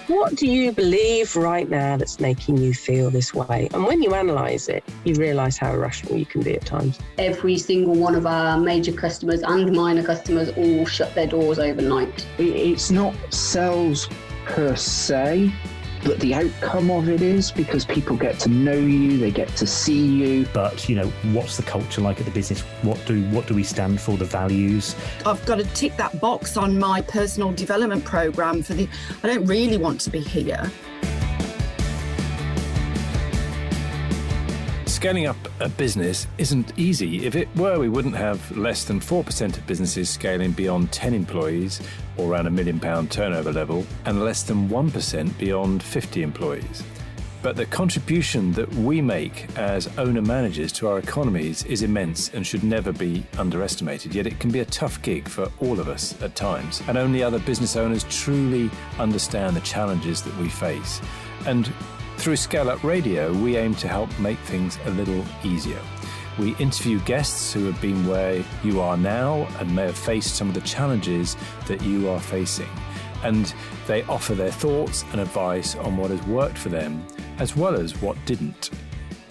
What do you believe right now that's making you feel this way? And when you analyse it, you realise how irrational you can be at times. Every single one of our major customers and minor customers all shut their doors overnight. It's not sales per se, but the outcome of it is, because people get to know you, they get to see you. But, you know, what's the culture like at the business? What do we stand for, the values? I've got to tick that box on my personal development program I don't really want to be here. Scaling up a business isn't easy. If it were, we wouldn't have less than 4% of businesses scaling beyond 10 employees or around £1 million turnover level, and less than 1% beyond 50 employees. But the contribution that we make as owner-managers to our economies is immense and should never be underestimated. Yet it can be a tough gig for all of us at times, and only other business owners truly understand the challenges that we face. And through ScaleUp Radio, we aim to help make things a little easier. We interview guests who have been where you are now and may have faced some of the challenges that you are facing. And they offer their thoughts and advice on what has worked for them, as well as what didn't.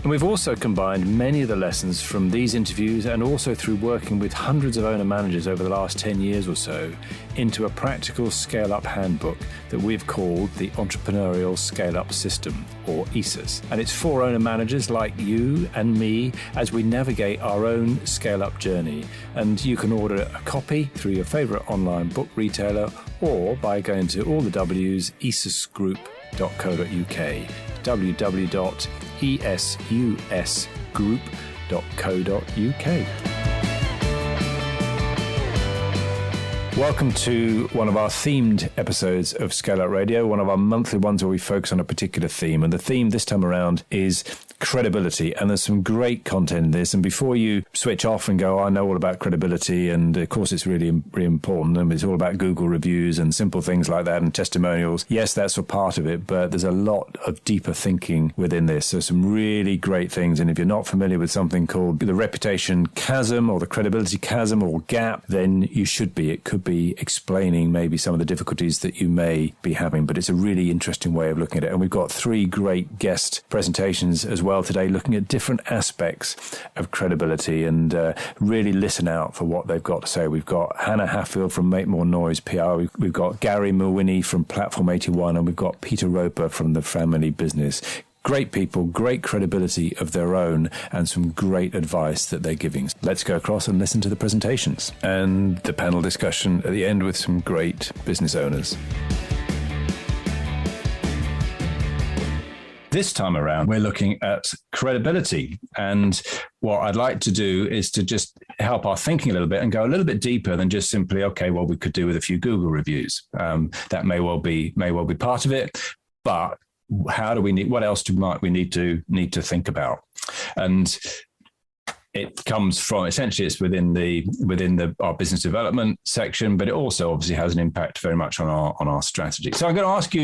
And we've also combined many of the lessons from these interviews, and also through working with hundreds of owner managers over the last 10 years or so, into a practical scale-up handbook that we've called the Entrepreneurial Scale-Up System, or ESUS. And it's for owner managers like you and me as we navigate our own scale-up journey. And you can order a copy through your favourite online book retailer, or by going to all the W's, esusgroup.co.uk, www.esusgroup.co.uk. Welcome to one of our themed episodes of ScaleUp Radio, one of our monthly ones where we focus on a particular theme. And the theme this time around is credibility. And there's some great content in this. And before you switch off and go, I know all about credibility, and of course it's really, really important. And it's all about Google reviews and simple things like that and testimonials. Yes, that's a part of it, but there's a lot of deeper thinking within this. So some really great things. And if you're not familiar with something called the reputation chasm or the credibility chasm or gap, then you should be. It could be explaining maybe some of the difficulties that you may be having, but it's a really interesting way of looking at it. And we've got 3 great guest presentations as well today, looking at different aspects of credibility, and really listen out for what they've got to say. We've got Hannah Hatfield from Make More Noise PR, we've got Gary Mawhinney from Platform 81, and we've got Peter Roper from The Family Business. Great people, great credibility of their own, and some great advice that they're giving. Let's go across and listen to the presentations and the panel discussion at the end with some great business owners. This time around, we're looking at credibility. And what I'd like to do is to just help our thinking a little bit and go a little bit deeper than just simply, okay, well, we could do with a few Google reviews. That may well be part of it, but what else might we need to think about? And it comes from, essentially it's within our business development section, but it also obviously has an impact very much on our strategy. So I'm going to ask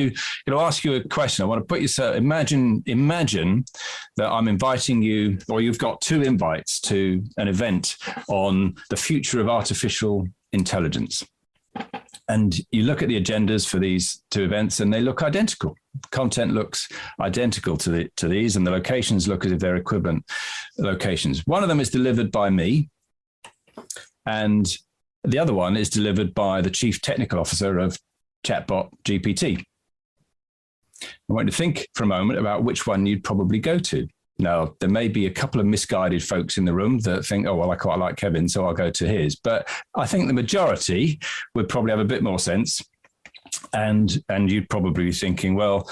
you a question. I want to put yourself, imagine that I'm inviting you, or you've got 2 invites to an event on the future of artificial intelligence. And you look at the agendas for these 2 events and they look identical. Content looks identical to these, and the locations look as if they're equivalent locations. One of them is delivered by me, and the other one is delivered by the Chief Technical Officer of Chatbot GPT. I want you to think for a moment about which one you'd probably go to. Now, there may be a couple of misguided folks in the room that think, oh, well, I quite like Kevin, so I'll go to his. But I think the majority would probably have a bit more sense. And you'd probably be thinking, well,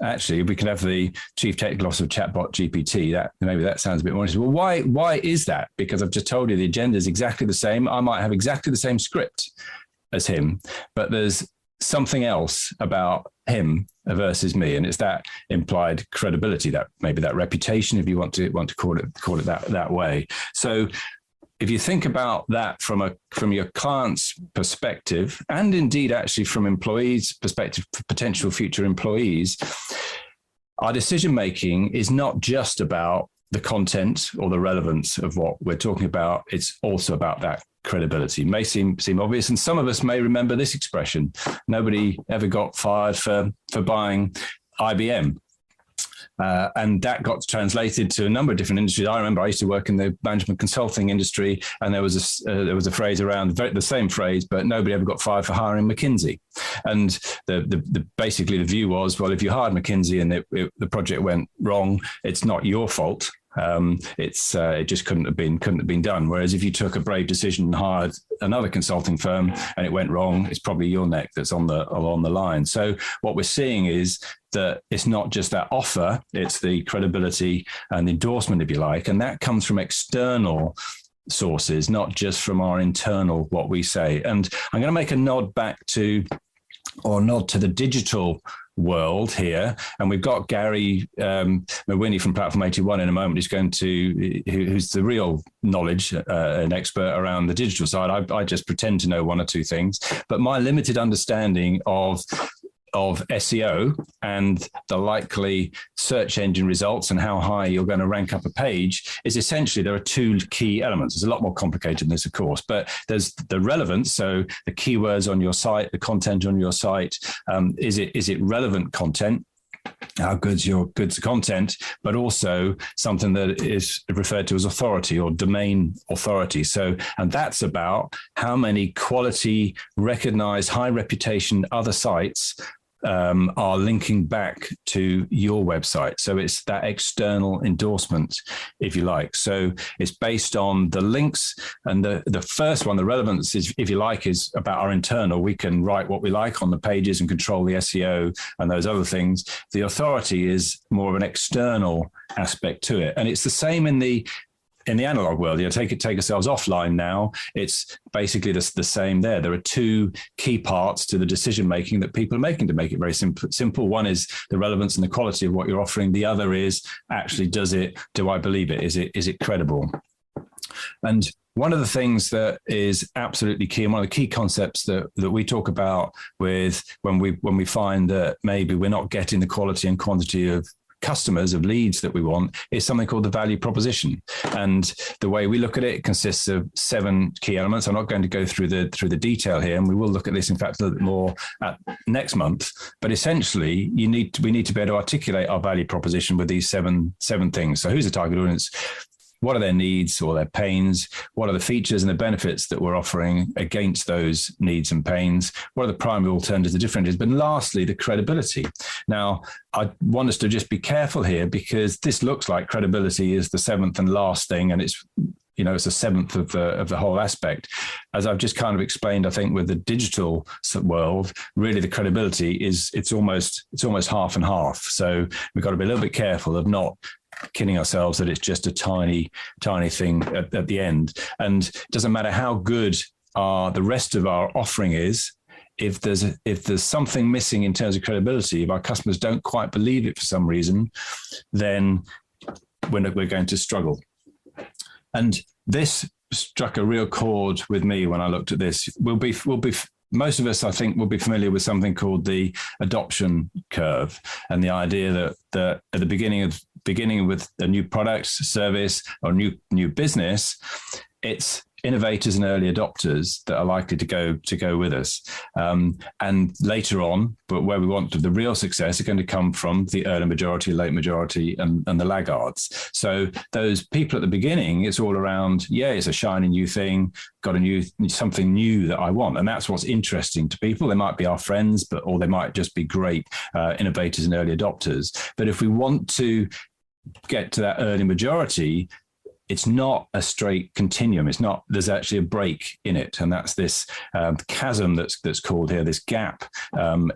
actually, we could have the Chief Technical Officer of Chatbot GPT. Maybe that sounds a bit more interesting. Well, why is that? Because I've just told you the agenda is exactly the same. I might have exactly the same script as him, but there's something else about him versus me, and it's that implied credibility, that maybe that reputation, if you want to call it that way. So if you think about that from your client's perspective, and indeed actually from employees' perspective, potential future employees, our decision making is not just about the content or the relevance of what we're talking about. It's also about that credibility. May seem obvious, and some of us may remember this expression: nobody ever got fired for buying IBM. And that got translated to a number of different industries. I remember I used to work in the management consulting industry, and there was a phrase around the same phrase, but nobody ever got fired for hiring McKinsey. And the basically the view was, well, if you hired McKinsey and the project went wrong, it's not your fault. It just couldn't have been done. Whereas if you took a brave decision and hired another consulting firm and it went wrong, it's probably your neck that's along the line. So what we're seeing is that it's not just that offer, it's the credibility and endorsement, if you like, and that comes from external sources, not just from our internal what we say. And I'm going to make a nod to the digital world here, and we've got Gary Mawini from Platform 81 in a moment who's the real knowledge an expert around the digital side. I just pretend to know one or two things, but my limited understanding of SEO and the likely search engine results and how high you're going to rank up a page is essentially there are two key elements. It's a lot more complicated than this, of course, but there's the relevance. So the keywords on your site, the content on your site, is it relevant content? How good's the content, but also something that is referred to as authority or domain authority. So, and that's about how many quality, recognized, high reputation other sites are linking back to your website. So it's that external endorsement, if you like. So it's based on the links, and the first one, the relevance is, if you like, is about our internal. We can write what we like on the pages and control the SEO and those other things. The authority is more of an external aspect to it. And it's the same in the analog world. Take ourselves offline now. It's basically the same there. There are two key parts to the decision making that people are making, to make it very simple. One is the relevance and the quality of what you're offering. The other is actually, do I believe it? Is it credible? And one of the things that is absolutely key, and one of the key concepts that we talk about with when we find that maybe we're not getting the quality and quantity of customers, of leads that we want, is something called the value proposition. And the way we look at it consists of 7 key elements. I'm not going to go through the detail here, and we will look at this, in fact, a little bit more next month. But essentially, we need to be able to articulate our value proposition with these seven things. So who's the target audience? What are their needs or their pains? What are the features and the benefits that we're offering against those needs and pains? What are the primary alternatives, the differences? But lastly, the credibility. Now, I want us to just be careful here, because this looks like credibility is the 7th and last thing, and it's the 7th of the whole aspect. As I've just kind of explained, I think with the digital world, really the credibility is it's almost half and half. So we've got to be a little bit careful of not kidding ourselves that it's just a tiny thing at the end. And it doesn't matter how good the rest of our offering is, if there's something missing in terms of credibility, if our customers don't quite believe it for some reason, then we're going to struggle. And this struck a real chord with me when I looked at this. Most of us, I think, will be familiar with something called the adoption curve, and the idea that at the beginning with a new product, service, or new business, it's innovators and early adopters that are likely to go with us. And later on, but where we want the real success are going to come from the early majority, late majority, and the laggards. So those people at the beginning, it's all around, it's a shiny new thing, got something new that I want. And that's what's interesting to people. They might be our friends, or they might just be great innovators and early adopters. But if we want to get to that early majority, it's not a straight continuum. There's actually a break in it. And that's this chasm that's called here, this gap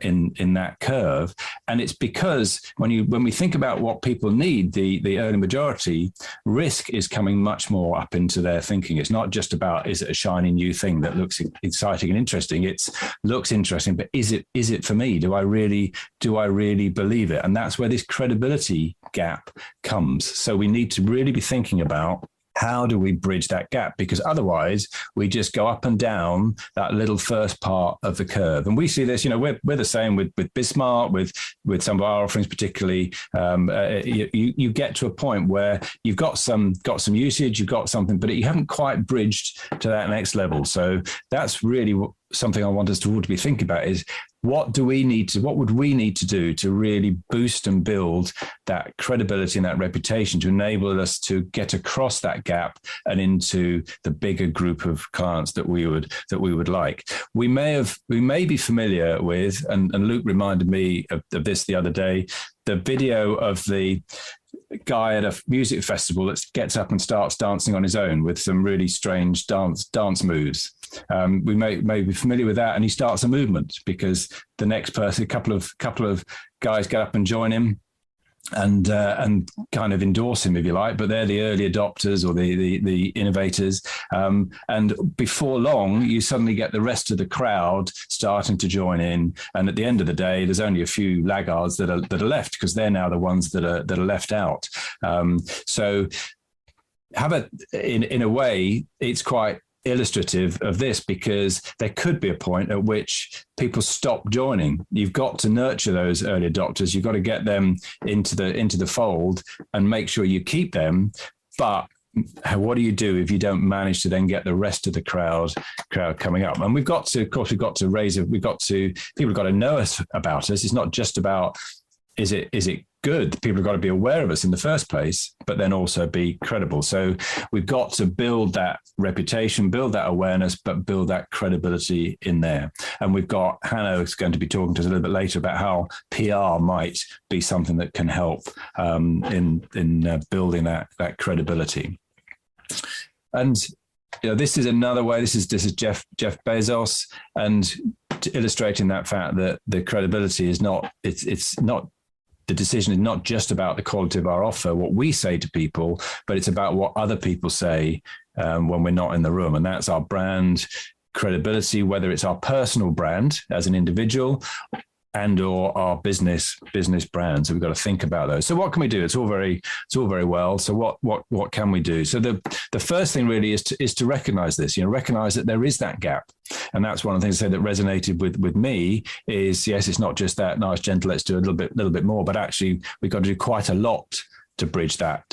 in that curve. And it's because when we think about what people need, the early majority, risk is coming much more up into their thinking. It's not just about, is it a shiny new thing that looks exciting and interesting? It looks interesting, but is it for me? Do I really believe it? And that's where this credibility gap comes. So we need to really be thinking about How do we bridge that gap? Because otherwise we just go up and down that little first part of the curve. And we see this, we're the same with Bismarck, with some of our offerings, particularly. You get to a point where you've got some usage, you've got something, but you haven't quite bridged to that next level. So that's really something I want us to all to be thinking about is what would we need to do to really boost and build that credibility and that reputation to enable us to get across that gap and into the bigger group of clients that we would like. We may be familiar with, and Luke reminded me of this the other day, the video of the guy at a music festival that gets up and starts dancing on his own with some really strange dance moves. We may be familiar with that, and he starts a movement because the next person, a couple of guys get up and join him and kind of endorse him, if you like, but they're the early adopters or the innovators. And before long, you suddenly get the rest of the crowd starting to join in. And at the end of the day, there's only a few laggards that are left because they're now the ones that are left out. So in a way, it's quite illustrative of this because there could be a point at which people stop joining. You've got to nurture those early adopters. You've got to get them into the fold and make sure you keep them. But what do you do if you don't manage to then get the rest of the crowd coming up? And people have got to know us about us. It's not just about, is it good? People have got to be aware of us in the first place, but then also be credible. So we've got to build that reputation, build that awareness, but build that credibility in there. And we've got Hannah is going to be talking to us a little bit later about how PR might be something that can help in building that credibility. And this is another way. This is Jeff Bezos, and illustrating that fact that the credibility is not. It's not. The decision is not just about the quality of our offer, what we say to people, but it's about what other people say when we're not in the room. And that's our brand credibility, whether it's our personal brand as an individual and or our business brand. So we've got to think about those. So what can we do? It's all very well. So what can we do? So the first thing really is to recognize this, recognize that there is that gap. And that's one of the things I said that resonated with me is, yes, it's not just that nice, gentle, let's do a little bit more, but actually we've got to do quite a lot to bridge that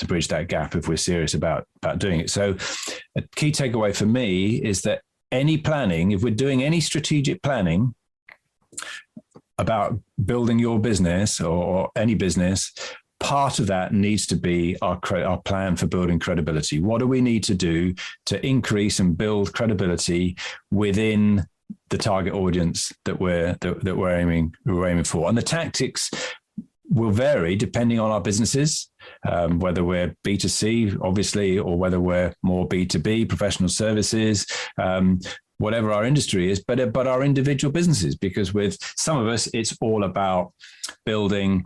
gap if we're serious about doing it. So a key takeaway for me is that any planning, if we're doing any strategic planning about building your business or any business, part of that needs to be our plan for building credibility. What do we need to do to increase and build credibility within the target audience that we're aiming for? And the tactics will vary depending on our businesses, whether we're B2C, obviously, or whether we're more B2B, professional services, whatever our industry is, but our individual businesses, because with some of us, it's all about building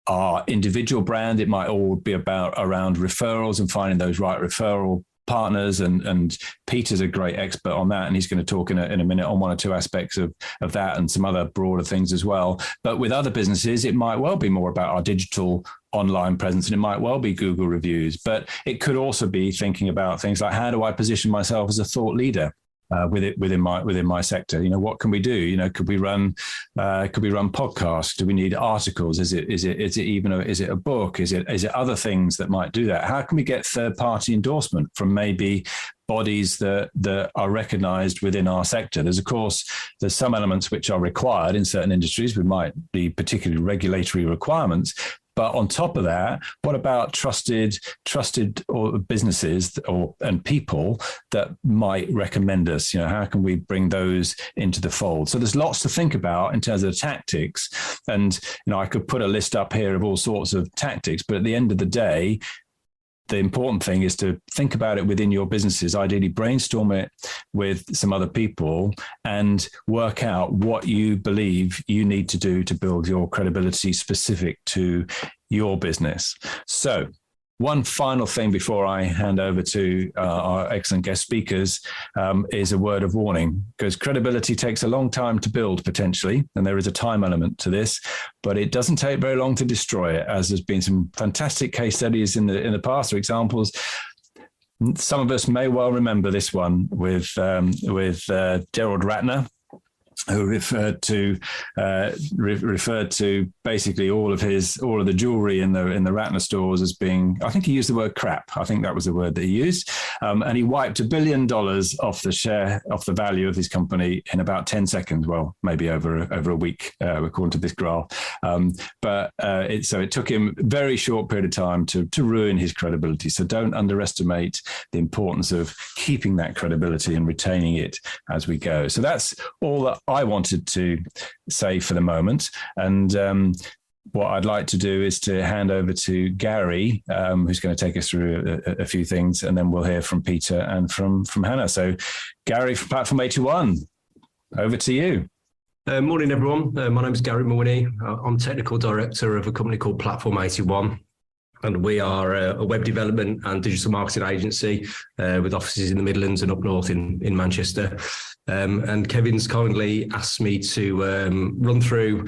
our individual brand. It might all be around referrals and finding those right referral partners. And Peter's a great expert on that. And he's going to talk in a minute on one or two aspects of that and some other broader things as well. But with other businesses, it might well be more about our digital online presence, and it might well be Google reviews, but it could also be thinking about things like, how do I position myself as a thought leader within my sector? What can we do? Could we run podcasts? Do we need articles? Is it a book? Is it other things that might do that? How can we get third-party endorsement from maybe bodies that are recognized within our sector? There's some elements which are required in certain industries. We might be particularly regulatory requirements. But on top of that, what about trusted or businesses and people that might recommend us? How can we bring those into the fold? So there's lots to think about in terms of the tactics. And, I could put a list up here of all sorts of tactics, but at the end of the day, the important thing is to think about it within your businesses, ideally brainstorm it with some other people and work out what you believe you need to do to build your credibility specific to your business. So one final thing before I hand over to our excellent guest speakers is a word of warning, because credibility takes a long time to build potentially, and there is a time element to this, but it doesn't take very long to destroy it, as there's been some fantastic case studies in the past or examples. Some of us may well remember this one with Gerald Ratner, who referred to basically all of the jewelry in the Ratner stores as being, I think he used the word crap. I think that was the word that he used. And he wiped $1 billion off the value of his company in about 10 seconds. Well, maybe over a week, according to this graph. But it took him a very short period of time to ruin his credibility. So don't underestimate the importance of keeping that credibility and retaining it as we go. So that's all that I wanted to say for the moment. And what I'd like to do is to hand over to Gary, who's going to take us through a few things, and then we'll hear from Peter and from Hannah. So Gary from Platform 81, over to you. Morning, everyone. My name is Gary Mooney. I'm technical director of a company called Platform 81. And we are a web development and digital marketing agency with offices in the Midlands and up north in Manchester. And Kevin's kindly asked me to run through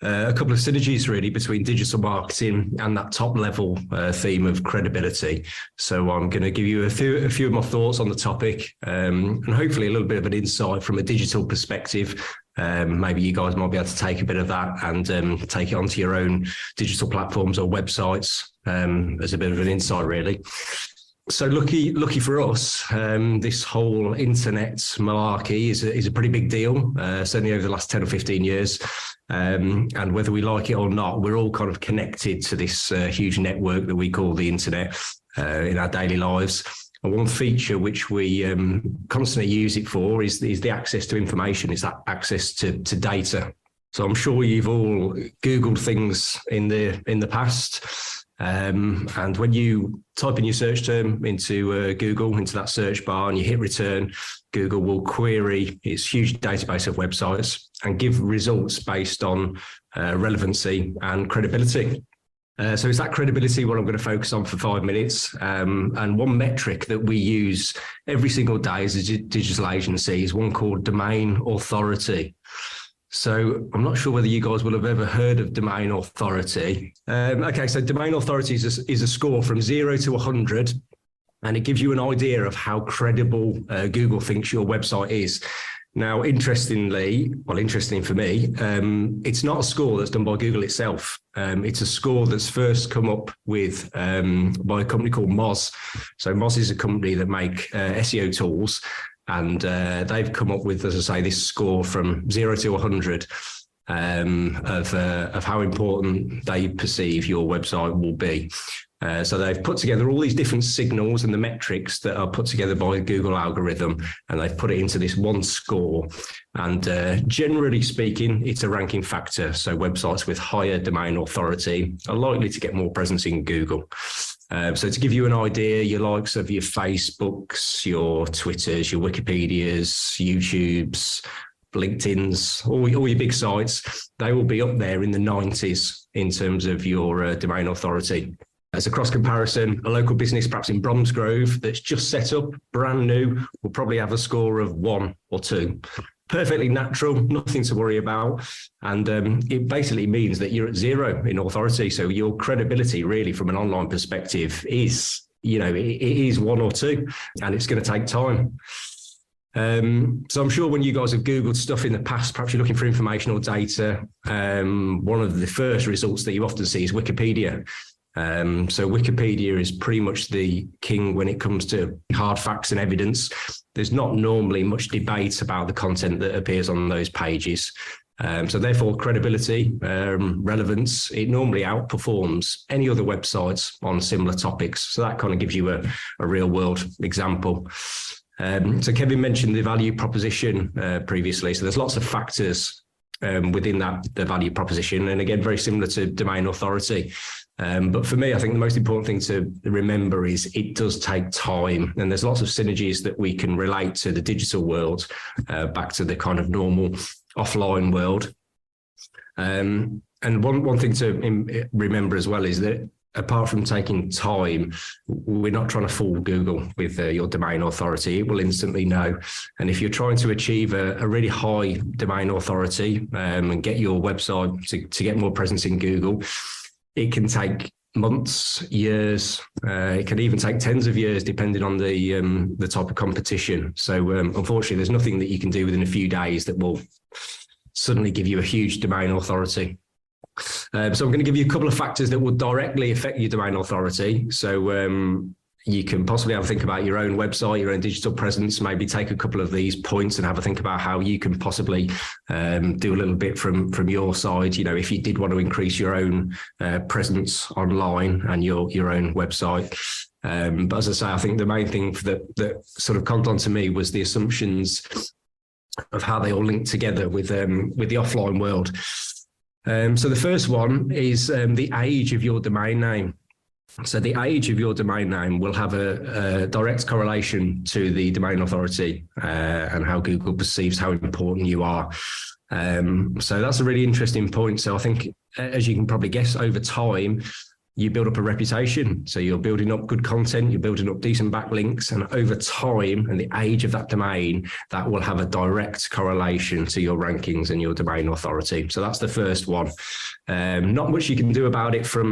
a couple of synergies really between digital marketing and that top level theme of credibility. So I'm going to give you a few of my thoughts on the topic and hopefully a little bit of an insight from a digital perspective. Maybe you guys might be able to take a bit of that and take it onto your own digital platforms or websites as a bit of an insight, really. So lucky for us, this whole internet malarkey is a pretty big deal, certainly over the last 10 or 15 years. And whether we like it or not, we're all kind of connected to this huge network that we call the internet in our daily lives. And one feature which we constantly use it for is the access to information, is that access to data. So I'm sure you've all Googled things in the past. And when you type in your search term into Google, into that search bar, and you hit return, Google will query its huge database of websites and give results based on relevancy and credibility. So it's that credibility what I'm going to focus on for 5 minutes. And one metric that we use every single day as a digital agency is one called domain authority. So I'm not sure whether you guys will have ever heard of domain authority. Okay, so domain authority is a score from 0 to 100, and it gives you an idea of how credible Google thinks your website is. Now, interesting for me, it's not a score that's done by Google itself. It's a score that's first come up with by a company called Moz. So Moz is a company that make SEO tools. And they've come up with, as I say, this score from 0 to 100 of how important they perceive your website will be. So they've put together all these different signals and the metrics that are put together by the Google algorithm, and they've put it into this one score. And generally speaking, it's a ranking factor. So websites with higher domain authority are likely to get more presence in Google. So to give you an idea, your likes of your Facebooks, your Twitters, your Wikipedias, YouTubes, LinkedIn's, all your big sites, they will be up there in the 90s in terms of your domain authority. As a cross comparison, a local business, perhaps in Bromsgrove, that's just set up, brand new, will probably have a score of 1 or 2. Perfectly natural, nothing to worry about. And it basically means that you're at 0 in authority. So your credibility really from an online perspective is, it is 1 or 2, and it's going to take time. So I'm sure when you guys have Googled stuff in the past, perhaps you're looking for information or data, one of the first results that you often see is Wikipedia. So Wikipedia is pretty much the king when it comes to hard facts and evidence. There's not normally much debate about the content that appears on those pages. So therefore, credibility, relevance, it normally outperforms any other websites on similar topics. So that kind of gives you a real world example. So Kevin mentioned the value proposition previously. So there's lots of factors within the value proposition. And again, very similar to domain authority. But for me, I think the most important thing to remember is it does take time, and there's lots of synergies that we can relate to the digital world back to the kind of normal offline world. And one thing to remember as well is that apart from taking time, we're not trying to fool Google with your domain authority. It will instantly know. And if you're trying to achieve a really high domain authority and get your website to get more presence in Google, it can take months, years. It can even take tens of years, depending on the type of competition. So unfortunately, there's nothing that you can do within a few days that will suddenly give you a huge domain authority. So I'm going to give you a couple of factors that will directly affect your domain authority. So you can possibly have a think about your own website, your own digital presence, maybe take a couple of these points and have a think about how you can possibly do a little bit from your side. You know, if you did want to increase your own presence online and your own website. But as I say, I think the main thing that sort of comes on to me was the assumptions of how they all link together with the offline world. So the first one is the age of your domain name. So the age of your domain name will have a direct correlation to the domain authority and how Google perceives how important you are. So that's a really interesting point. So I think, as you can probably guess, over time, you build up a reputation. So you're building up good content, you're building up decent backlinks, and over time and the age of that domain, that will have a direct correlation to your rankings and your domain authority. So that's the first one. Not much you can do about it from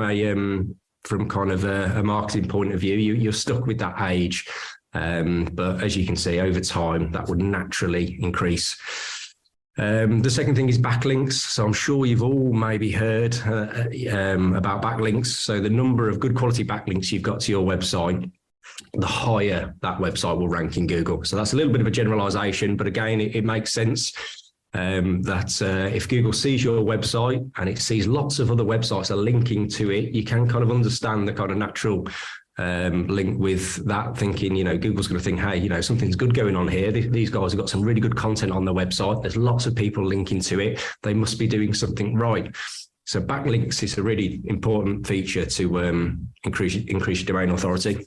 kind of a marketing point of view. You're stuck with that age. But as you can see, over time, that would naturally increase. The second thing is backlinks. So I'm sure you've all maybe heard about backlinks. So the number of good quality backlinks you've got to your website, the higher that website will rank in Google. So that's a little bit of a generalization, but again, it makes sense that if Google sees your website and it sees lots of other websites are linking to it, you can kind of understand the kind of natural link with that, thinking, you know, Google's going to think, hey, you know, something's good going on here. These guys have got some really good content on their website. There's lots of people linking to it. They must be doing something right. So backlinks is a really important feature to increase your domain authority.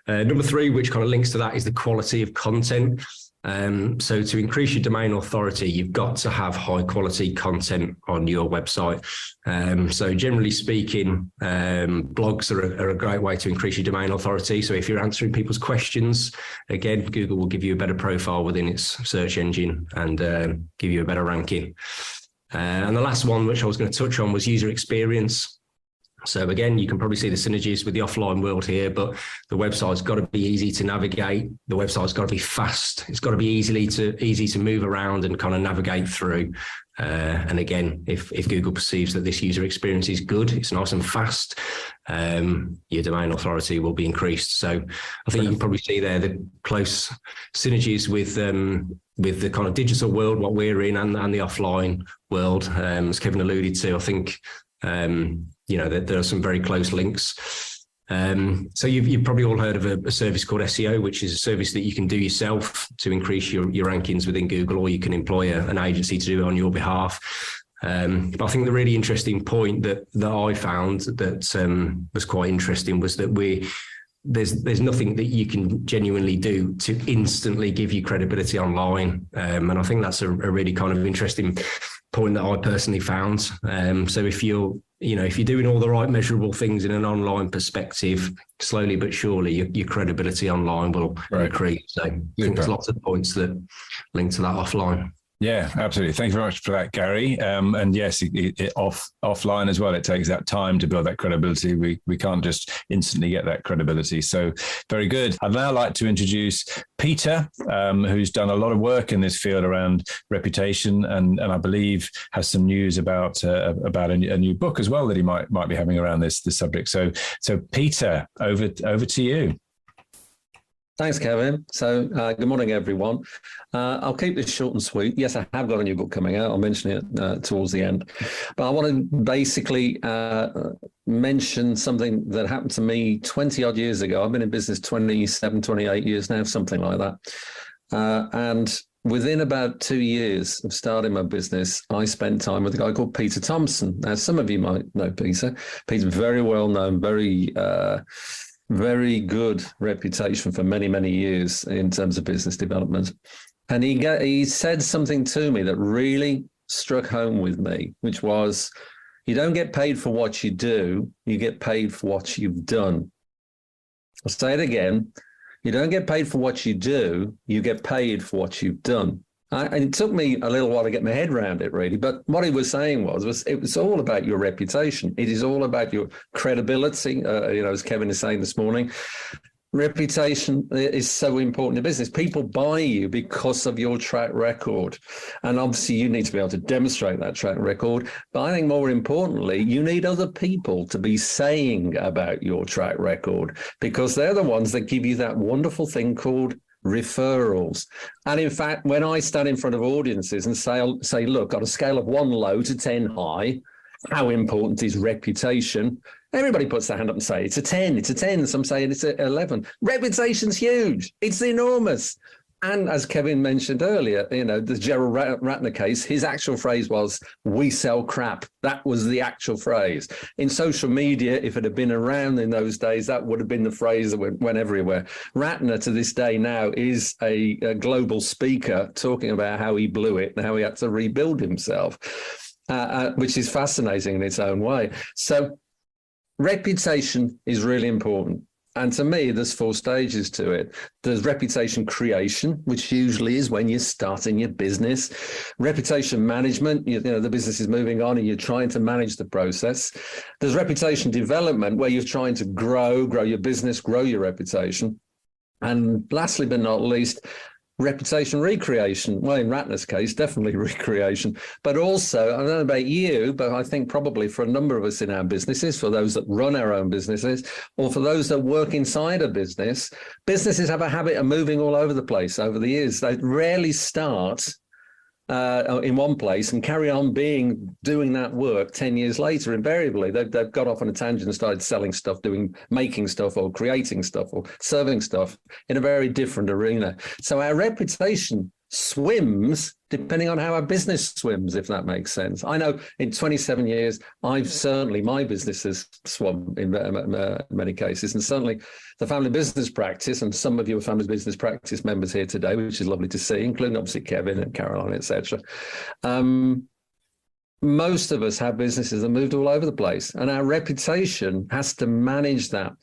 Number 3, which kind of links to that, is the quality of content. So to increase your domain authority, you've got to have high quality content on your website. So generally speaking, blogs are a great way to increase your domain authority. So if you're answering people's questions, again, Google will give you a better profile within its search engine and give you a better ranking. And the last one, which I was going to touch on, was user experience. So again, you can probably see the synergies with the offline world here, but the website's got to be easy to navigate. The website's got to be fast. It's got to be easy to move around and kind of navigate through. And again, if Google perceives that this user experience is good, it's nice and fast, your domain authority will be increased. So I think you can probably see there the close synergies with the kind of digital world, what we're in, and the offline world. As Kevin alluded to, I think, you know, there are some very close links. So you've probably all heard of a service called SEO, which is a service that you can do yourself to increase your rankings within Google, or you can employ an agency to do it on your behalf. But I think the really interesting point that I found that was quite interesting was that there's nothing that you can genuinely do to instantly give you credibility online. And I think that's a really kind of interesting point that I personally found. So if you're doing all the right measurable things in an online perspective, slowly but surely your credibility online will increase. So I think there's lots of points that link to that offline. Yeah, absolutely. Thank you very much for that, Gary. And yes, offline as well, it takes that time to build that credibility. We can't just instantly get that credibility. So very good. I'd now like to introduce Peter, who's done a lot of work in this field around reputation, and I believe has some news about a new book as well that he might be having around this subject. So Peter, over to you. Thanks, Kevin. So good morning, everyone. I'll keep this short and sweet. Yes, I have got a new book coming out. I'll mention it towards the end. But I want to basically mention something that happened to me 20 odd years ago. I've been in business 27, 28 years now, something like that. And within about 2 years of starting my business, I spent time with a guy called Peter Thompson. Now, some of you might know Peter. Peter's very well known, very good reputation for many, many years in terms of business development. And he said something to me that really struck home with me, which was, you don't get paid for what you do, you get paid for what you've done. I'll say it again. You don't get paid for what you do, you get paid for what you've done. And it took me a little while to get my head around it, really. But what he was saying was it was all about your reputation. It is all about your credibility, as Kevin is saying this morning. Reputation is so important in business. People buy you because of your track record. And obviously you need to be able to demonstrate that track record. But I think more importantly, you need other people to be saying about your track record, because they're the ones that give you that wonderful thing called referrals. And in fact, when I stand in front of audiences and say, look, on a scale of 1 low to 10 high, how important is reputation? Everybody puts their hand up and say, it's a 10, it's a 10. Some say it's a 11. Reputation's huge. It's enormous. And as Kevin mentioned earlier, the Gerald Ratner case, his actual phrase was, we sell crap. That was the actual phrase. In social media, if it had been around in those days, that would have been the phrase that went everywhere. Ratner to this day now is a global speaker talking about how he blew it and how he had to rebuild himself, which is fascinating in its own way. So reputation is really important. And to me, there's 4 stages to it. There's reputation creation, which usually is when you're starting your business. Reputation management, the business is moving on and you're trying to manage the process. There's reputation development, where you're trying to grow your business, grow your reputation. And lastly, but not least, reputation recreation. Well, in Ratner's case, definitely recreation, but also, I don't know about you, but I think probably for a number of us in our businesses, for those that run our own businesses, or for those that work inside a business, businesses have a habit of moving all over the place over the years. They rarely start in one place and carry on doing that work 10 years later. Invariably, they've got off on a tangent and started selling stuff, making stuff or creating stuff or serving stuff in a very different arena. So our reputation swims depending on how our business swims, if that makes sense. I know in 27 years, my business has swum in many cases, and certainly the family business practice, and some of your family business practice members here today, which is lovely to see, including obviously Kevin and Caroline, etc. Most of us have businesses that moved all over the place, and our reputation has to manage that.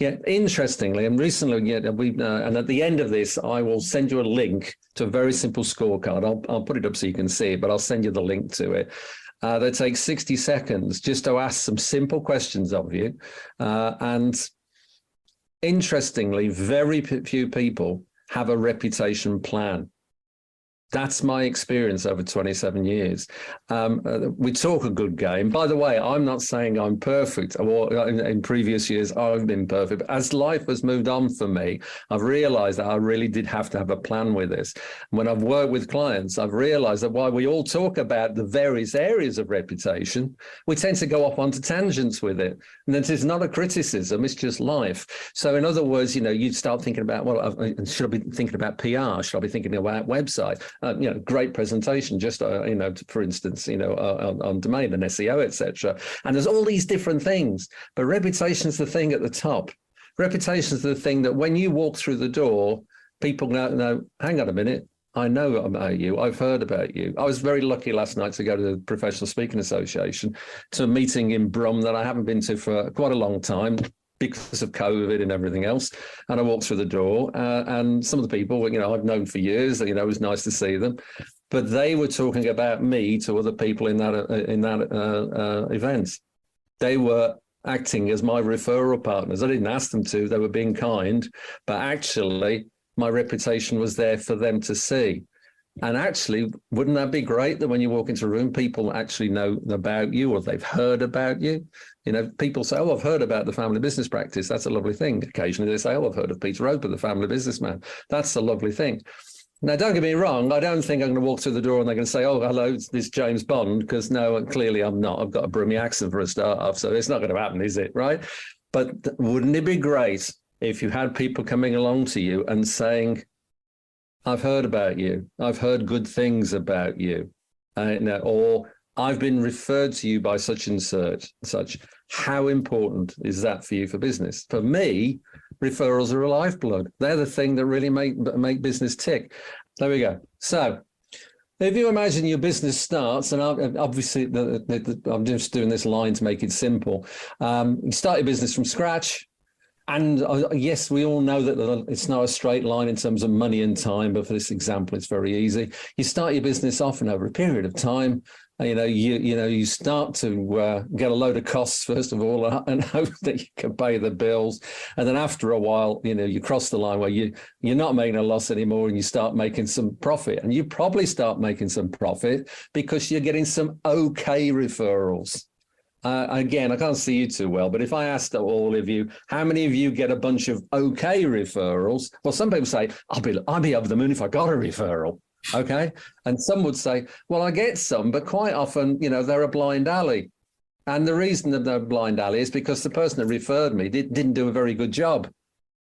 Yet, interestingly, and recently, and at the end of this, I will send you a link to a very simple scorecard. I'll put it up so you can see it, but I'll send you the link to it. That takes 60 seconds just to ask some simple questions of you. And interestingly, very few people have a reputation plan. That's my experience over 27 years. We talk a good game. By the way, I'm not saying I'm perfect, or in previous years I've been perfect. But as life has moved on for me, I've realized that I really did have to have a plan with this. When I've worked with clients, I've realized that while we all talk about the various areas of reputation, we tend to go off onto tangents with it. And that is not a criticism, it's just life. So in other words, you start thinking about, should I be thinking about PR? Should I be thinking about website? Great presentation, just, for instance, on domain and SEO, etc. And there's all these different things, but reputation is the thing at the top. Reputation is the thing that when you walk through the door, people know, hang on a minute, I know about you, I've heard about you. I was very lucky last night to go to the Professional Speaking Association, to a meeting in Brum that I haven't been to for quite a long time, because of COVID and everything else. And I walked through the door and some of the people, I've known for years, it was nice to see them, but they were talking about me to other people in that event. They were acting as my referral partners. I didn't ask them to, they were being kind, but actually my reputation was there for them to see. And actually, wouldn't that be great that when you walk into a room, people actually know about you, or they've heard about you? People say, I've heard about the family business practice. That's a lovely thing. Occasionally they say, I've heard of Peter Roper, the family businessman. That's a lovely thing. Now, don't get me wrong. I don't think I'm going to walk through the door and they're going to say, oh, hello, it's this James Bond, because no, clearly I'm not. I've got a Brummie accent for a start off, so it's not going to happen, is it? Right? But wouldn't it be great if you had people coming along to you and saying, I've heard about you. I've heard good things about you. Or I've been referred to you by such and such. How important is that for you for business? For me, referrals are a lifeblood. They're the thing that really make business tick. There we go. So if you imagine your business starts, and obviously I'm just doing this line to make it simple. You start your business from scratch. And yes, we all know that it's not a straight line in terms of money and time, but for this example, it's very easy. You start your business off, and over a period of time, you start to get a load of costs first of all, and hope that you can pay the bills. And then after a while, you cross the line where you're not making a loss anymore, and you start making some profit. And you probably start making some profit because you're getting some okay referrals. Again, I can't see you too well, but if I asked all of you, how many of you get a bunch of okay referrals? Well, some people say, I'd be over the moon if I got a referral. Okay. And some would say, well, I get some, but quite often, they're a blind alley. And the reason that they're a blind alley is because the person that referred me didn't do a very good job.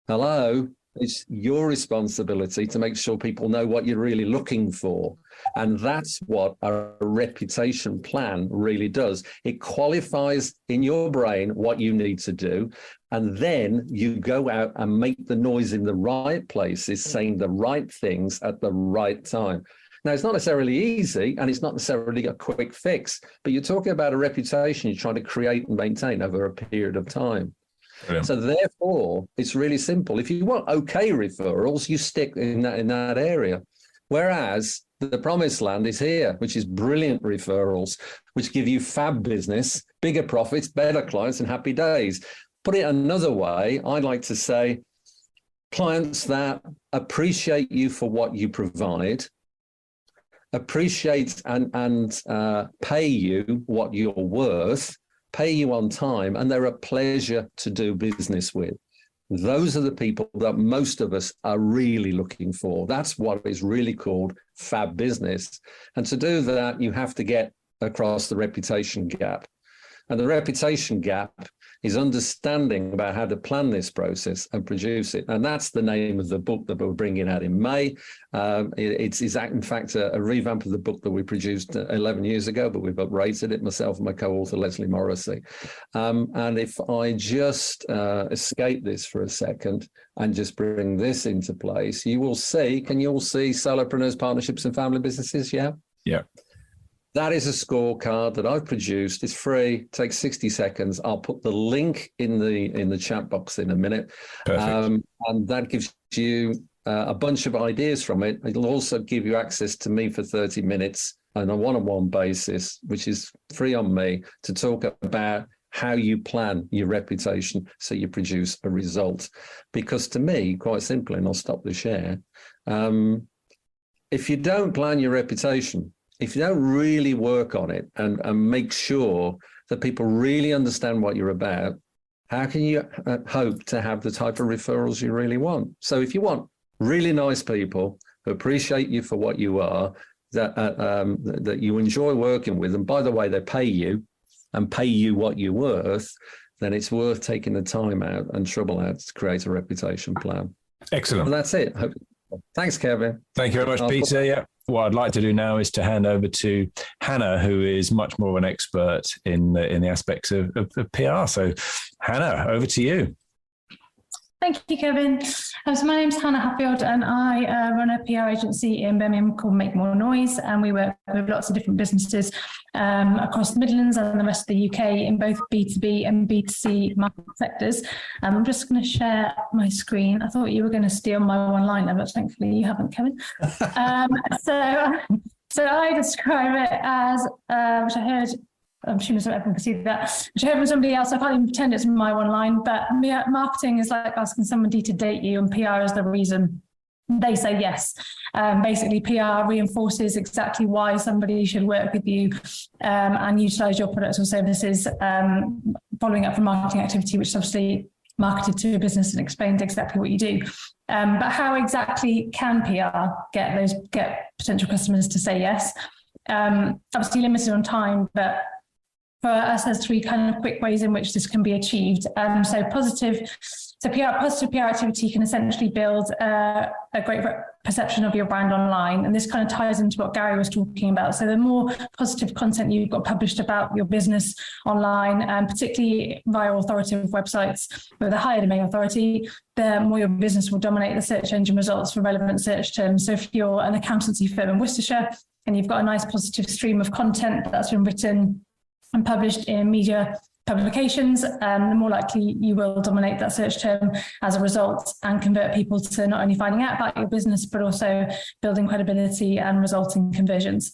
Hello. It's your responsibility to make sure people know what you're really looking for. And that's what a reputation plan really does. It qualifies in your brain what you need to do. And then you go out and make the noise in the right places, saying the right things at the right time. Now, it's not necessarily easy, and it's not necessarily a quick fix, but you're talking about a reputation you're trying to create and maintain over a period of time. Brilliant. So therefore, it's really simple. If you want okay referrals, you stick in that area. Whereas the promised land is here, which is brilliant referrals, which give you fab business, bigger profits, better clients, and happy days. Put it another way, I'd like to say clients that appreciate you for what you provide, appreciate and pay you what you're worth, pay you on time, and they're a pleasure to do business with. Those are the people that most of us are really looking for. That's what is really called fab business. And to do that, you have to get across the reputation gap. And the reputation gap is understanding about how to plan this process and produce it. And that's the name of the book that we're bringing out in May. It's in fact a revamp of the book that we produced 11 years ago, but we've uprated it, myself and my co-author, Leslie Morrissey. And if I just escape this for a second and just bring this into place, you will see, can you all see solopreneurs, partnerships and family businesses? Yeah? Yeah. That is a scorecard that I've produced. It's free, takes 60 seconds. I'll put the link in the chat box in a minute. Perfect. And that gives you a bunch of ideas from it. It'll also give you access to me for 30 minutes on a one-on-one basis, which is free on me, to talk about how you plan your reputation so you produce a result. Because to me, quite simply, and I'll stop the share, if you don't plan your reputation, if you don't really work on it and make sure that people really understand what you're about, how can you hope to have the type of referrals you really want? So if you want really nice people who appreciate you for what you are, that you enjoy working with, and by the way, they pay you and pay you what you're worth, then it's worth taking the time out and trouble out to create a reputation plan. Excellent. And that's it. Thanks, Kevin. Thank you very much, Peter. Yeah. What I'd like to do now is to hand over to Hannah, who is much more of an expert in the aspects of PR. So, Hannah, over to you. Thank you, Kevin. So my name's Hannah Hatfield, and I run a PR agency in Birmingham called Make More Noise, and we work with lots of different businesses across the Midlands and the rest of the UK in both B2B and B2C market sectors. I'm just going to share my screen. I thought you were going to steal my one-liner, but thankfully you haven't, Kevin. So I describe it as, which I heard, I'm assuming so everyone can see that, which I heard from somebody else. I can't even pretend it's my one line, but marketing is like asking somebody to date you, and PR is the reason they say yes. Basically, PR reinforces exactly why somebody should work with you and utilize your products or services, following up from marketing activity, which is obviously marketed to a business and explained exactly what you do. But how exactly can PR get potential customers to say yes? Obviously limited on time, but for us, there's three kind of quick ways in which this can be achieved. Positive PR activity can essentially build a great perception of your brand online. And this kind of ties into what Gary was talking about. So the more positive content you've got published about your business online, particularly via authoritative websites with a higher domain authority, the more your business will dominate the search engine results for relevant search terms. So if you're an accountancy firm in Worcestershire and you've got a nice positive stream of content that's been written and published in media publications, the more likely you will dominate that search term as a result and convert people to not only finding out about your business, but also building credibility and resulting conversions.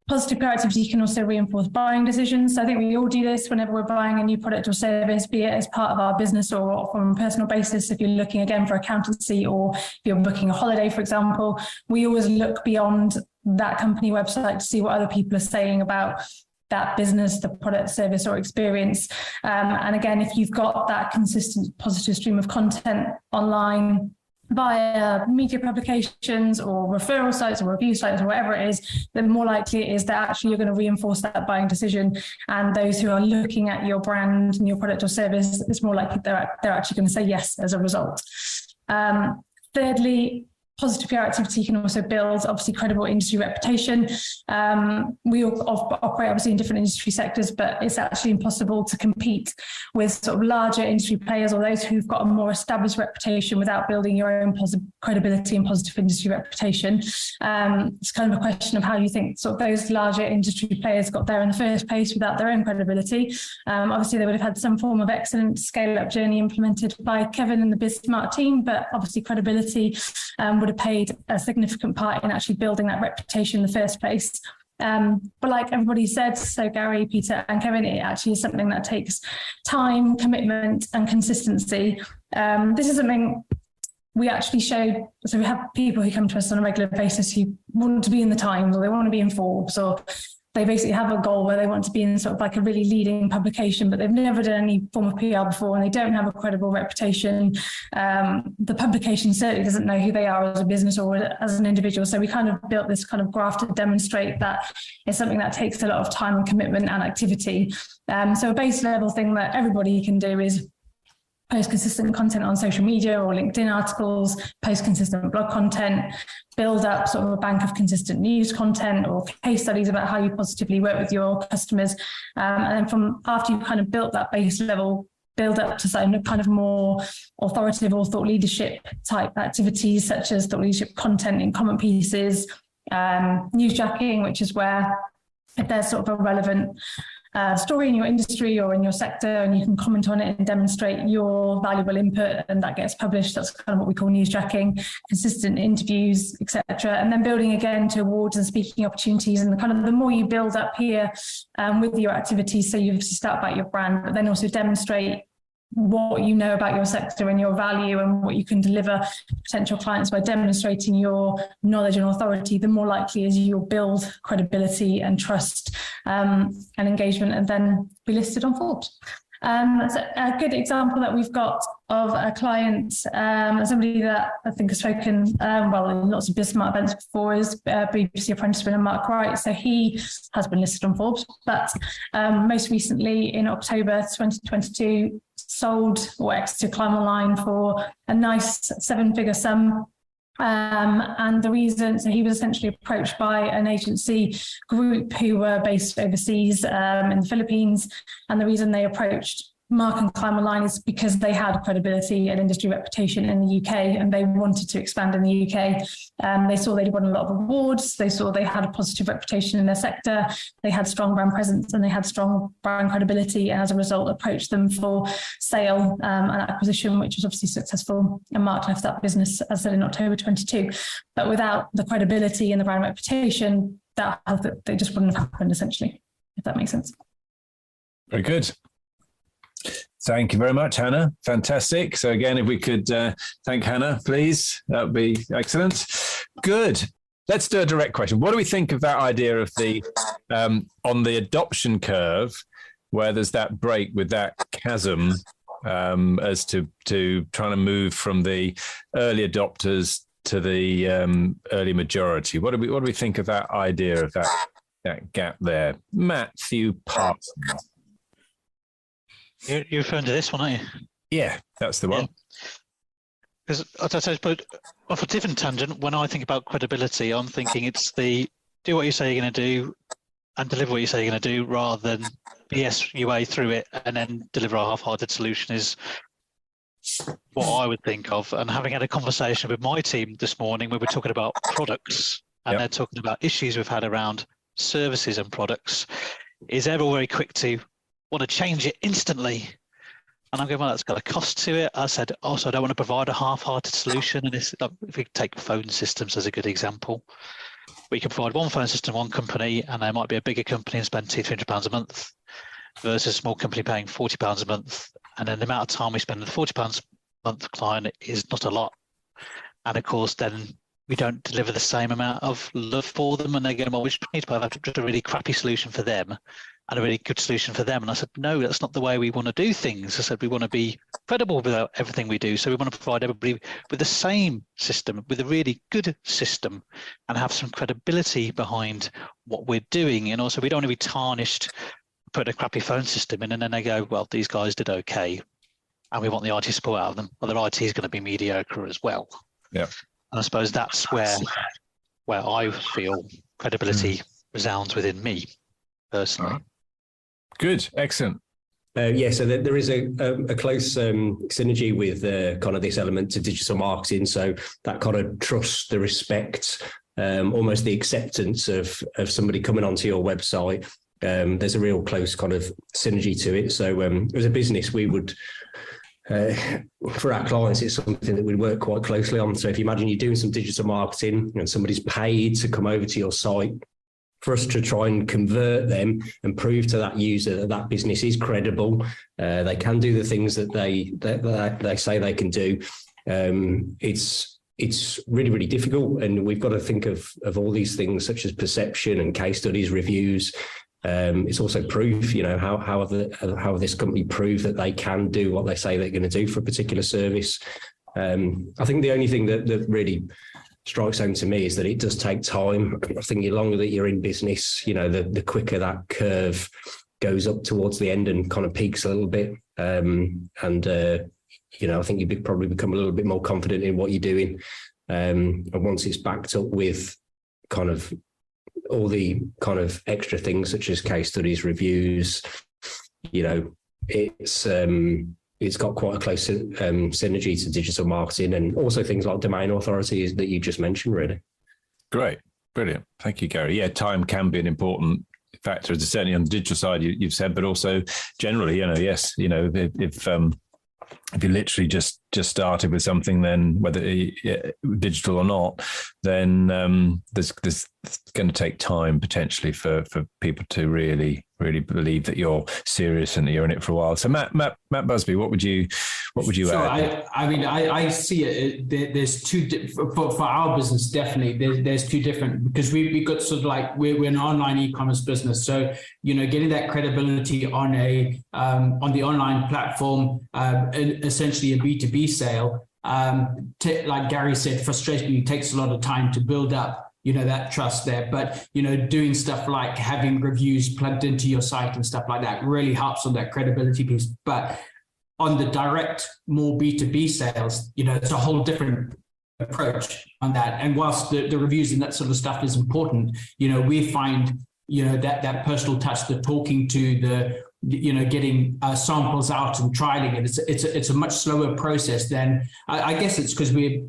Positive peer activity can also reinforce buying decisions. So I think we all do this whenever we're buying a new product or service, be it as part of our business or from a personal basis. If you're looking again for accountancy, or if you're booking a holiday, for example, we always look beyond that company website to see what other people are saying about that business, the product, service, or experience. And again, if you've got that consistent positive stream of content online via media publications or referral sites or review sites or whatever it is, then more likely it is that actually you're going to reinforce that buying decision. And those who are looking at your brand and your product or service, it's more likely they're actually going to say yes as a result. Thirdly, positive PR activity can also build, obviously, credible industry reputation. We all operate, obviously, in different industry sectors, but it's actually impossible to compete with sort of larger industry players or those who've got a more established reputation without building your own positive credibility and positive industry reputation. It's kind of a question of how you think sort of those larger industry players got there in the first place without their own credibility. Obviously, they would have had some form of excellent scale-up journey implemented by Kevin and the BizSmart team, but obviously credibility would have played a significant part in actually building that reputation in the first place. But like everybody said, so Gary, Peter and Kevin, it actually is something that takes time, commitment and consistency. This is something we actually showed. So we have people who come to us on a regular basis who want to be in the Times, or they want to be in Forbes, or they basically have a goal where they want to be in sort of like a really leading publication, but they've never done any form of PR before and they don't have a credible reputation. The publication certainly doesn't know who they are as a business or as an individual. So we kind of built this kind of graph to demonstrate that it's something that takes a lot of time and commitment and activity. So a base level thing that everybody can do is post consistent content on social media or LinkedIn articles, post consistent blog content, build up sort of a bank of consistent news content or case studies about how you positively work with your customers. And then from after you've kind of built that base level, build up to some kind of more authoritative or thought leadership type activities, such as thought leadership content in comment pieces, newsjacking, which is where if there's sort of a relevant story in your industry or in your sector and you can comment on it and demonstrate your valuable input and that gets published. That's kind of what we call newsjacking, consistent interviews, etc. And then building again to awards and speaking opportunities, and kind of the more you build up here with your activities, so you start about your brand, but then also demonstrate what you know about your sector and your value and what you can deliver to potential clients by demonstrating your knowledge and authority, the more likely is you'll build credibility and trust and engagement and then be listed on Forbes. So a good example that we've got of a client, somebody that I think has spoken well in lots of BizSmart events before, is BBC apprentice winner Mark Wright. So he has been listed on Forbes, but most recently in October 2022, sold or exited Climb Online for a nice 7-figure sum. And the reason, so he was essentially approached by an agency group who were based overseas in the Philippines. And the reason they approached Mark and Climb Online is because they had credibility and industry reputation in the UK and they wanted to expand in the UK. They saw they'd won a lot of awards. They saw they had a positive reputation in their sector. They had strong brand presence and they had strong brand credibility. And as a result, approached them for sale and acquisition, which was obviously successful. And Mark left that business, as I said, in October 22. But without the credibility and the brand reputation, that they just wouldn't have happened, essentially, if that makes sense. Very good. Thank you very much, Hannah. Fantastic. So again, if we could thank Hannah, please, that would be excellent. Good. Let's do a direct question. What do we think of that idea of the on the adoption curve, where there's that break with that chasm as to trying to move from the early adopters to the early majority? What do we think of that idea of that gap there? Matthew Parsons. You're referring to this one, aren't you? Yeah, that's the one. Because I suppose, off a different tangent, when I think about credibility, I'm thinking it's the do what you say you're going to do and deliver what you say you're going to do, rather than BS your way through it and then deliver a half-hearted solution is what I would think of. And having had a conversation with my team this morning where we're talking about products and they're talking about issues we've had around services and products, is they're all very quick to want to change it instantly. And I'm going, well, that's got a cost to it. I said, also, I don't want to provide a half-hearted solution. And if we take phone systems as a good example, we can provide one phone system, one company, and there might be a bigger company and spend £200-300 a month versus a small company paying £40 a month. And then the amount of time we spend with the £40 a month client is not a lot. And of course, then we don't deliver the same amount of love for them. And they're going, well, we just need to have just a really crappy solution for them and a really good solution for them. And I said, no, that's not the way we want to do things. I said, we want to be credible with everything we do. So we want to provide everybody with the same system, with a really good system, and have some credibility behind what we're doing. And also, we don't want to be tarnished, put a crappy phone system in, and then they go, well, these guys did okay, and we want the IT support out of them. Well, their IT is going to be mediocre as well. Yeah. And I suppose that's where I feel credibility resounds within me personally. Good, excellent. So there is a close synergy with kind of this element to digital marketing. So that kind of trust, the respect, almost the acceptance of somebody coming onto your website. There's a real close kind of synergy to it. So as a business, we would, for our clients, it's something that we work quite closely on. So if you imagine you're doing some digital marketing and somebody's paid to come over to your site, for us to try and convert them and prove to that user that that business is credible, they can do the things that they say they can do. It's really, really difficult, and we've got to think of all these things such as perception and case studies, reviews. It's also proof. How have this company proved that they can do what they say they're going to do for a particular service. I think the only thing that really strikes home to me is that it does take time. I think the longer that you're in business, the quicker that curve goes up towards the end and kind of peaks a little bit. I think you probably become a little bit more confident in what you're doing. And once it's backed up with kind of all the kind of extra things such as case studies, reviews, it's got quite a close synergy to digital marketing, and also things like domain authority that you just mentioned, really. Great. Brilliant. Thank you, Gary. Yeah, time can be an important factor, certainly on the digital side, you've said, but also generally, yes, if you literally just started with something, then whether digital or not, then there's going to take time potentially for people to really believe that you're serious and that you're in it for a while. So Matt Busby, what would you add? I see it. There's two for our business. Definitely, there's two different, because we got sort of like we're an online e-commerce business. So getting that credibility on the online platform, essentially a B2B sale. Like Gary said, frustratingly takes a lot of time to build up that trust there, but doing stuff like having reviews plugged into your site and stuff like that really helps on that credibility piece. But on the direct, more B2B sales, it's a whole different approach on that. And whilst the reviews and that sort of stuff is important, we find that personal touch, the talking to, the getting samples out and trialing it, it's a much slower process than I guess it's because we're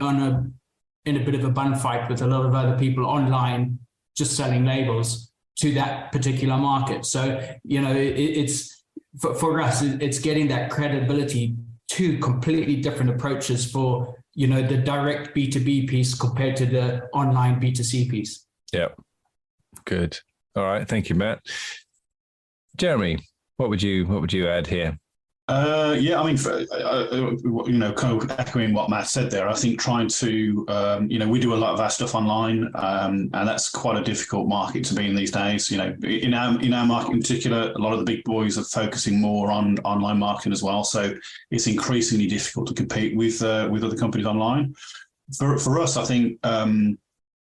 in a bit of a bun fight with a lot of other people online just selling labels to that particular market. So, it's for us, it's getting that credibility, two completely different approaches for, the direct B2B piece compared to the online B2C piece. Yeah. Good. All right. Thank you, Matt. Jeremy, what would you add here? Kind of echoing what Matt said there, I think trying to, we do a lot of our stuff online, and that's quite a difficult market to be in these days. In our market in particular, a lot of the big boys are focusing more on online marketing as well. So it's increasingly difficult to compete with other companies online. For us, I think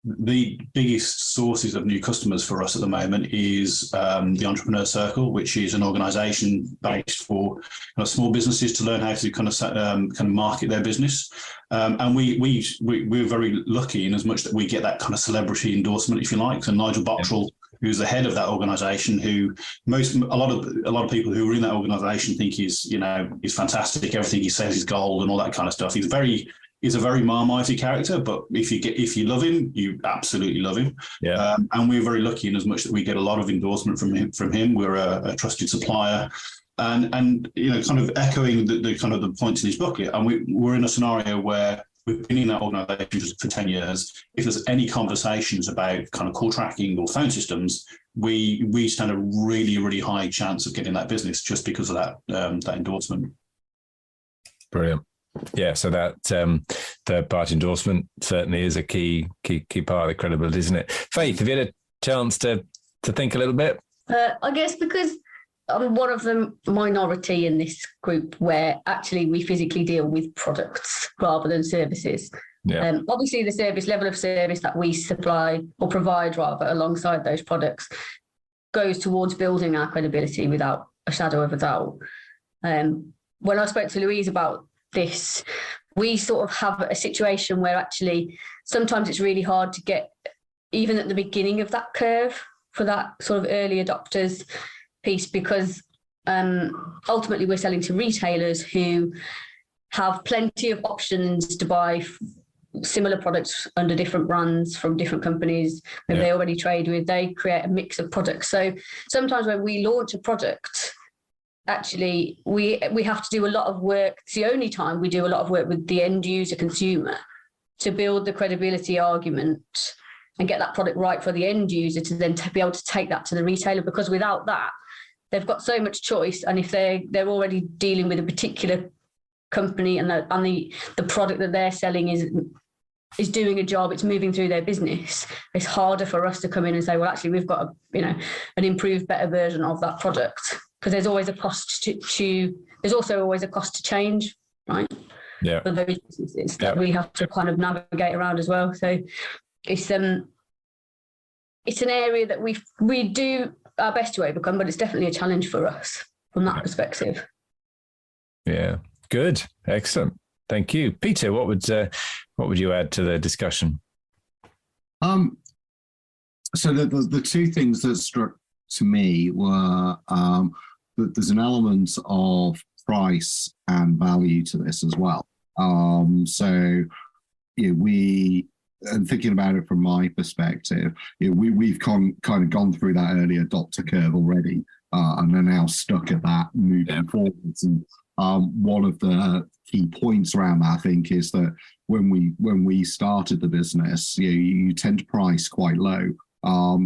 the biggest sources of new customers for us at the moment is the Entrepreneur Circle, which is an organisation based for small businesses to learn how to kind of market their business. And we're very lucky in as much that we get that kind of celebrity endorsement, if you like. So Nigel Bottrell, who's the head of that organisation, who a lot of people who are in that organisation think is fantastic. Everything he says is gold and all that kind of stuff. He's a very Marmitey character, but if you love him, you absolutely love him. Yeah. And we're very lucky in as much that we get a lot of endorsement from him. We're a trusted supplier. And kind of echoing the kind of the points in his booklet, and we're in a scenario where we've been in that organisation for 10 years. If there's any conversations about kind of call tracking or phone systems, we stand a really, really high chance of getting that business just because of that endorsement. Brilliant. Yeah, so that third-party endorsement certainly is a key part of the credibility, isn't it? Faith, have you had a chance to think a little bit? I guess because I'm one of the minority in this group where actually we physically deal with products rather than services. Yeah. Obviously, the service level of service that we supply or provide rather alongside those products goes towards building our credibility without a shadow of a doubt. When I spoke to Louise about this, we sort of have a situation where actually sometimes it's really hard to get even at the beginning of that curve for that sort of early adopters piece, because ultimately we're selling to retailers who have plenty of options to buy similar products under different brands from different companies that they already trade with. They create a mix of products. So sometimes when we launch a product, actually we have to do a lot of work. It's the only time we do a lot of work with the end user consumer to build the credibility argument and get that product right for the end user to then be able to take that to the retailer, because without that, they've got so much choice. And if they're already dealing with a particular company and the product that they're selling is doing a job, it's moving through their business, it's harder for us to come in and say, well, actually, we've got an improved, better version of that product, because there's always a cost there's also always a cost to change, right? Yeah. For those businesses that we have to kind of navigate around as well. So it's an area that we do our best to overcome, but it's definitely a challenge for us from that perspective. Yeah, good, excellent, thank you, Peter. What would you add to the discussion? So the two things that struck to me were that there's an element of price and value to this as well. And thinking about it from my perspective, we've kind of gone through that early adopter curve already, and are now stuck at that moving forwards. And one of the key points around that, I think, is that when we started the business, you tend to price quite low,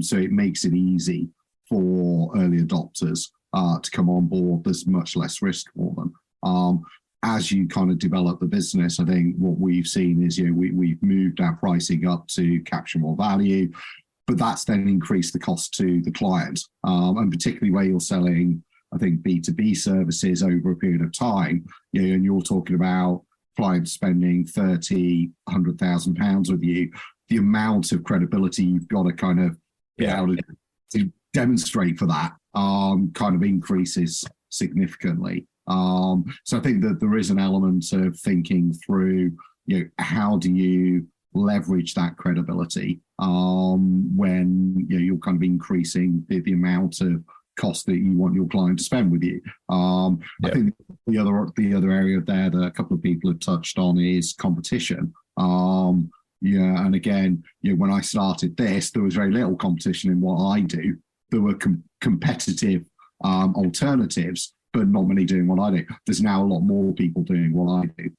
so it makes it easy for early adopters to come on board. There's much less risk for them. As you kind of develop the business, I think what we've seen is, we've moved our pricing up to capture more value, but that's then increased the cost to the client. And particularly where you're selling, I think, B2B services over a period of time, and you're talking about clients spending £30,000, £100,000 with you, the amount of credibility you've got to kind of be able to demonstrate for that kind of increases significantly. So I think that there is an element of thinking through, how do you leverage that credibility when you're kind of increasing the amount of cost that you want your client to spend with you. I think the other area there that a couple of people have touched on is competition. And again, when I started this, there was very little competition in what I do. There were competitive alternatives, but not many doing what I do. There's now a lot more people doing what I do.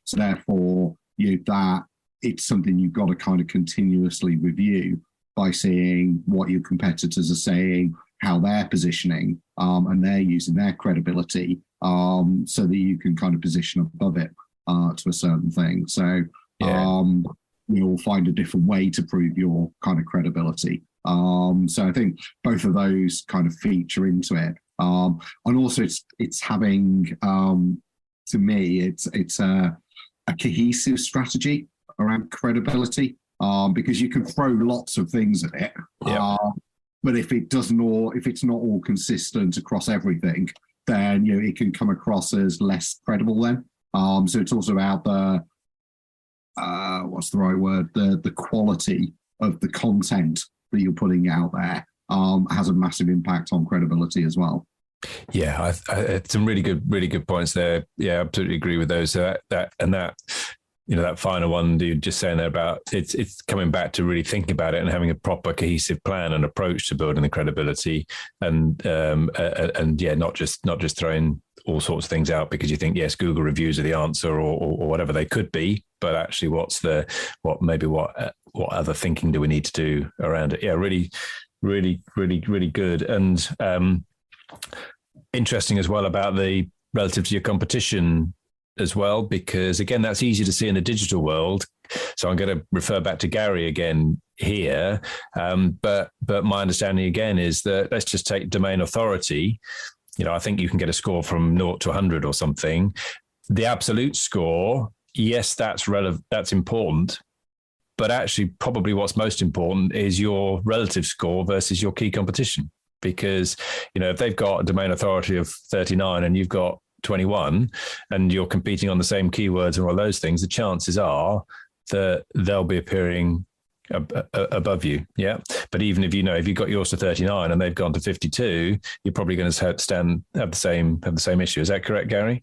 So therefore, that it's something you've got to kind of continuously review by seeing what your competitors are saying, how they're positioning, and they're using their credibility, so that you can kind of position above it to a certain thing. So you'll find a different way to prove your kind of credibility. So I think both of those kind of feature into it. And also it's having, to me, it's a cohesive strategy around credibility, because you can throw lots of things at it. But if it's not all consistent across everything, then it can come across as less credible then. So it's also about the what's the right word? The quality of the content that you're putting out there has a massive impact on credibility as well. Yeah, some really good points there. Yeah, absolutely agree with those. So that that final one you're just saying there about it's coming back to really thinking about it and having a proper cohesive plan and approach to building the credibility, and not just throwing all sorts of things out because you think, yes, Google reviews are the answer or whatever they could be, but actually what other thinking do we need to do around it? Yeah, really, really, really, really good. And interesting as well about the relative to your competition as well, because again, that's easy to see in the digital world. So I'm going to refer back to Gary again here. But my understanding again is that let's just take domain authority. I think you can get a score from 0 to 100 or something. The absolute score, yes, that's important. But actually, probably what's most important is your relative score versus your key competition. Because, if they've got a domain authority of 39 and you've got 21 and you're competing on the same keywords and all those things, the chances are that they'll be appearing above you. Yeah. But even if you've got yours to 39 and they've gone to 52, you're probably going to have the same issue. Is that correct, Gary?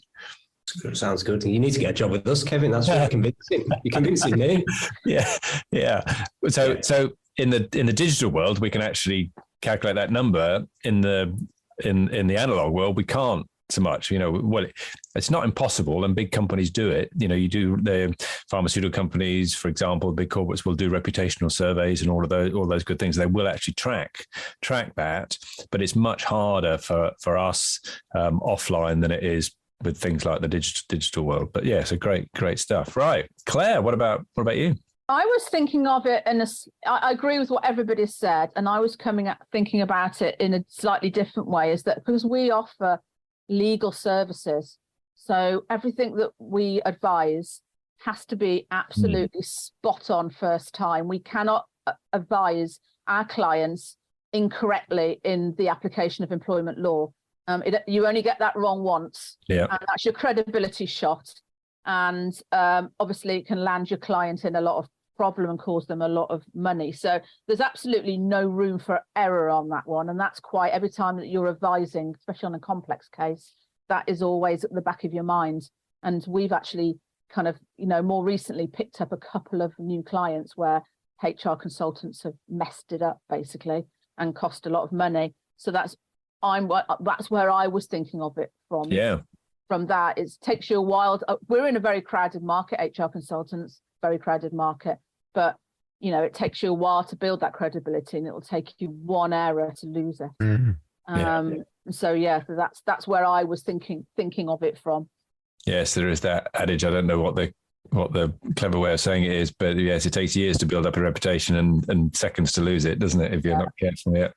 Sounds good. You need to get a job with us, Kevin. That's really convincing. You're convincing me. Yeah. So in the digital world, we can actually calculate that number. In the analog world, we can't so much. It's not impossible, and big companies do it. You do the pharmaceutical companies, for example, big corporates will do reputational surveys and all those good things. They will actually track that, but it's much harder for us offline than it is with things like the digital world. But yeah, so great stuff. Right, Claire, what about you? I was thinking of it I agree with what everybody said, and I was thinking about it in a slightly different way. Is that because we offer legal services, so everything that we advise has to be absolutely spot on first time. We cannot advise our clients incorrectly in the application of employment law. You only get that wrong once, and that's your credibility shot. And obviously it can land your client in a lot of problem and cause them a lot of money. So there's absolutely no room for error on that one. And that's quite, every time that you're advising, especially on a complex case, that is always at the back of your mind. And we've actually kind of, more recently picked up a couple of new clients where HR consultants have messed it up basically and cost a lot of money. So that's where I was thinking of it from. Yeah. From that, it takes you a while. We're in a very crowded market, HR consultants, very crowded market, but it takes you a while to build that credibility, and it will take you one error to lose it. So that's where I was thinking of it from. Yes, there is that adage. I don't know what the clever way of saying it is, but yes, it takes years to build up a reputation and seconds to lose it, doesn't it? If you're not careful.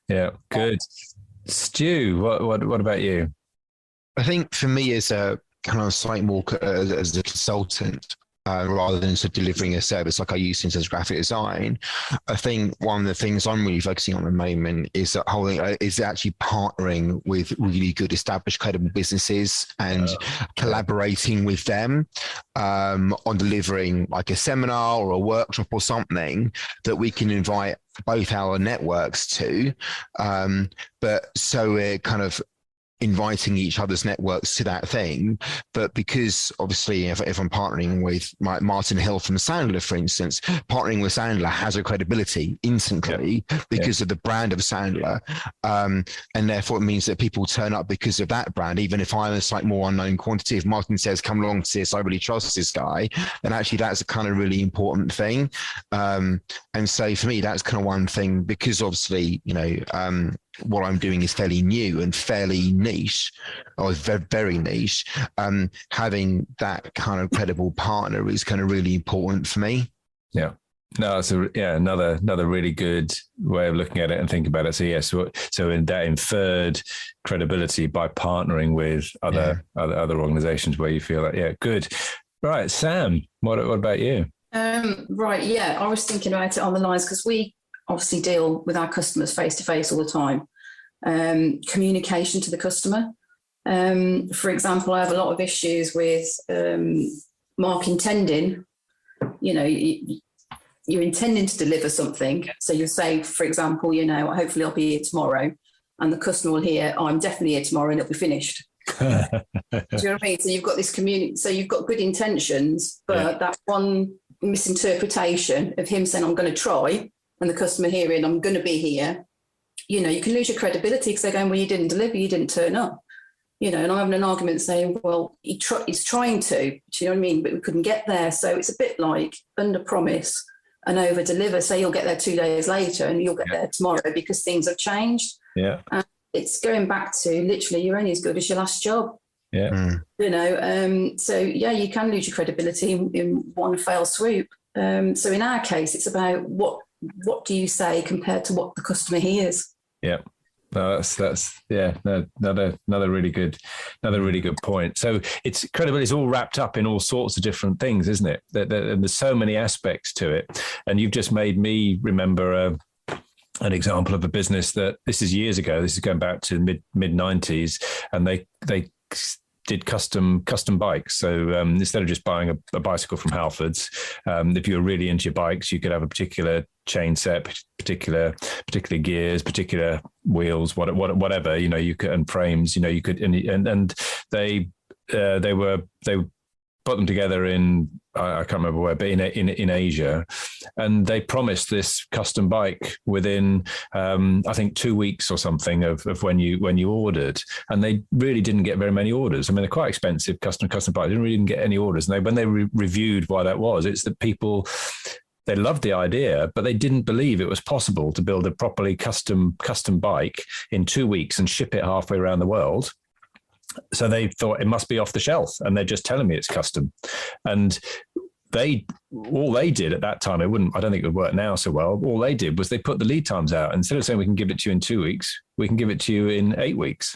Yeah. Good. Stu, what about you? I think for me, as a kind of site walker, as a consultant, rather than sort of delivering a service like I used in terms of graphic design, I think one of the things I'm really focusing on at the moment is actually partnering with really good, established, credible businesses and collaborating with them on delivering like a seminar or a workshop or something that we can invite both our networks to, but so we're kind of inviting each other's networks to that thing. But because obviously if I'm partnering with Martin Hill from Sandler, for instance, partnering with Sandler has a credibility instantly because of the brand of Sandler, and therefore it means that people turn up because of that brand. Even if I'm a slightly more unknown quantity, if Martin says come along to this, I really trust this guy, then actually that's a kind of really important thing. And so for me, that's kind of one thing, because obviously what I'm doing is fairly new and fairly niche, or very, very niche. Having that kind of credible partner is kind of really important for me. Yeah. No, so another really good way of looking at it and think about it. So yes, so in that inferred credibility by partnering with other organizations where you feel like, good. Right, Sam, what about you? Right, yeah, I was thinking about it on the lines, because we obviously deal with our customers face to face all the time. Communication to the customer. For example, I have a lot of issues with mark intending. You're intending to deliver something. So you'll say, for example, hopefully I'll be here tomorrow, and the customer will hear, I'm definitely here tomorrow, and it'll be finished. Do you know what I mean? So you've got this community, so you've got good intentions, but that one misinterpretation of him saying, I'm going to try, and the customer hearing, I'm going to be here, you know, you can lose your credibility because they're going, well, you didn't deliver, you didn't turn up. You know, and I'm having an argument saying, well, he's trying to, do you know what I mean? But we couldn't get there. So it's a bit like under promise and over deliver. Say you'll get there 2 days later and you'll get there tomorrow because things have changed. Yeah. And it's going back to literally you're only as good as your last job. Yeah. You know, so yeah, you can lose your credibility in one fell swoop. So in our case, it's about what do you say compared to what the customer hears? Yeah. No, that's another really good point. So it's credibility is all wrapped up in all sorts of different things, isn't it? And there's so many aspects to it. And you've just made me remember an example of a business that this is years ago. This is going back to mid 90s, and they did custom bikes. So instead of just buying a bicycle from Halfords, if you were really into your bikes, you could have a particular chain set, particular gears, particular wheels, whatever, you know, you could, and frames, you know, you could, and they put them together in, I can't remember where, but in Asia, and they promised this custom bike within I think 2 weeks or something of when you ordered, and they really didn't get very many orders. I mean, they're quite expensive custom bikes. They didn't get any orders, and when they reviewed why that was, it's that people, they loved the idea, but they didn't believe it was possible to build a properly custom bike in 2 weeks and ship it halfway around the world. So they thought it must be off the shelf, and they're just telling me it's custom. And all they did at that time, I don't think it would work now so well. All they did was they put the lead times out. Instead of saying we can give it to you in 2 weeks, we can give it to you in 8 weeks.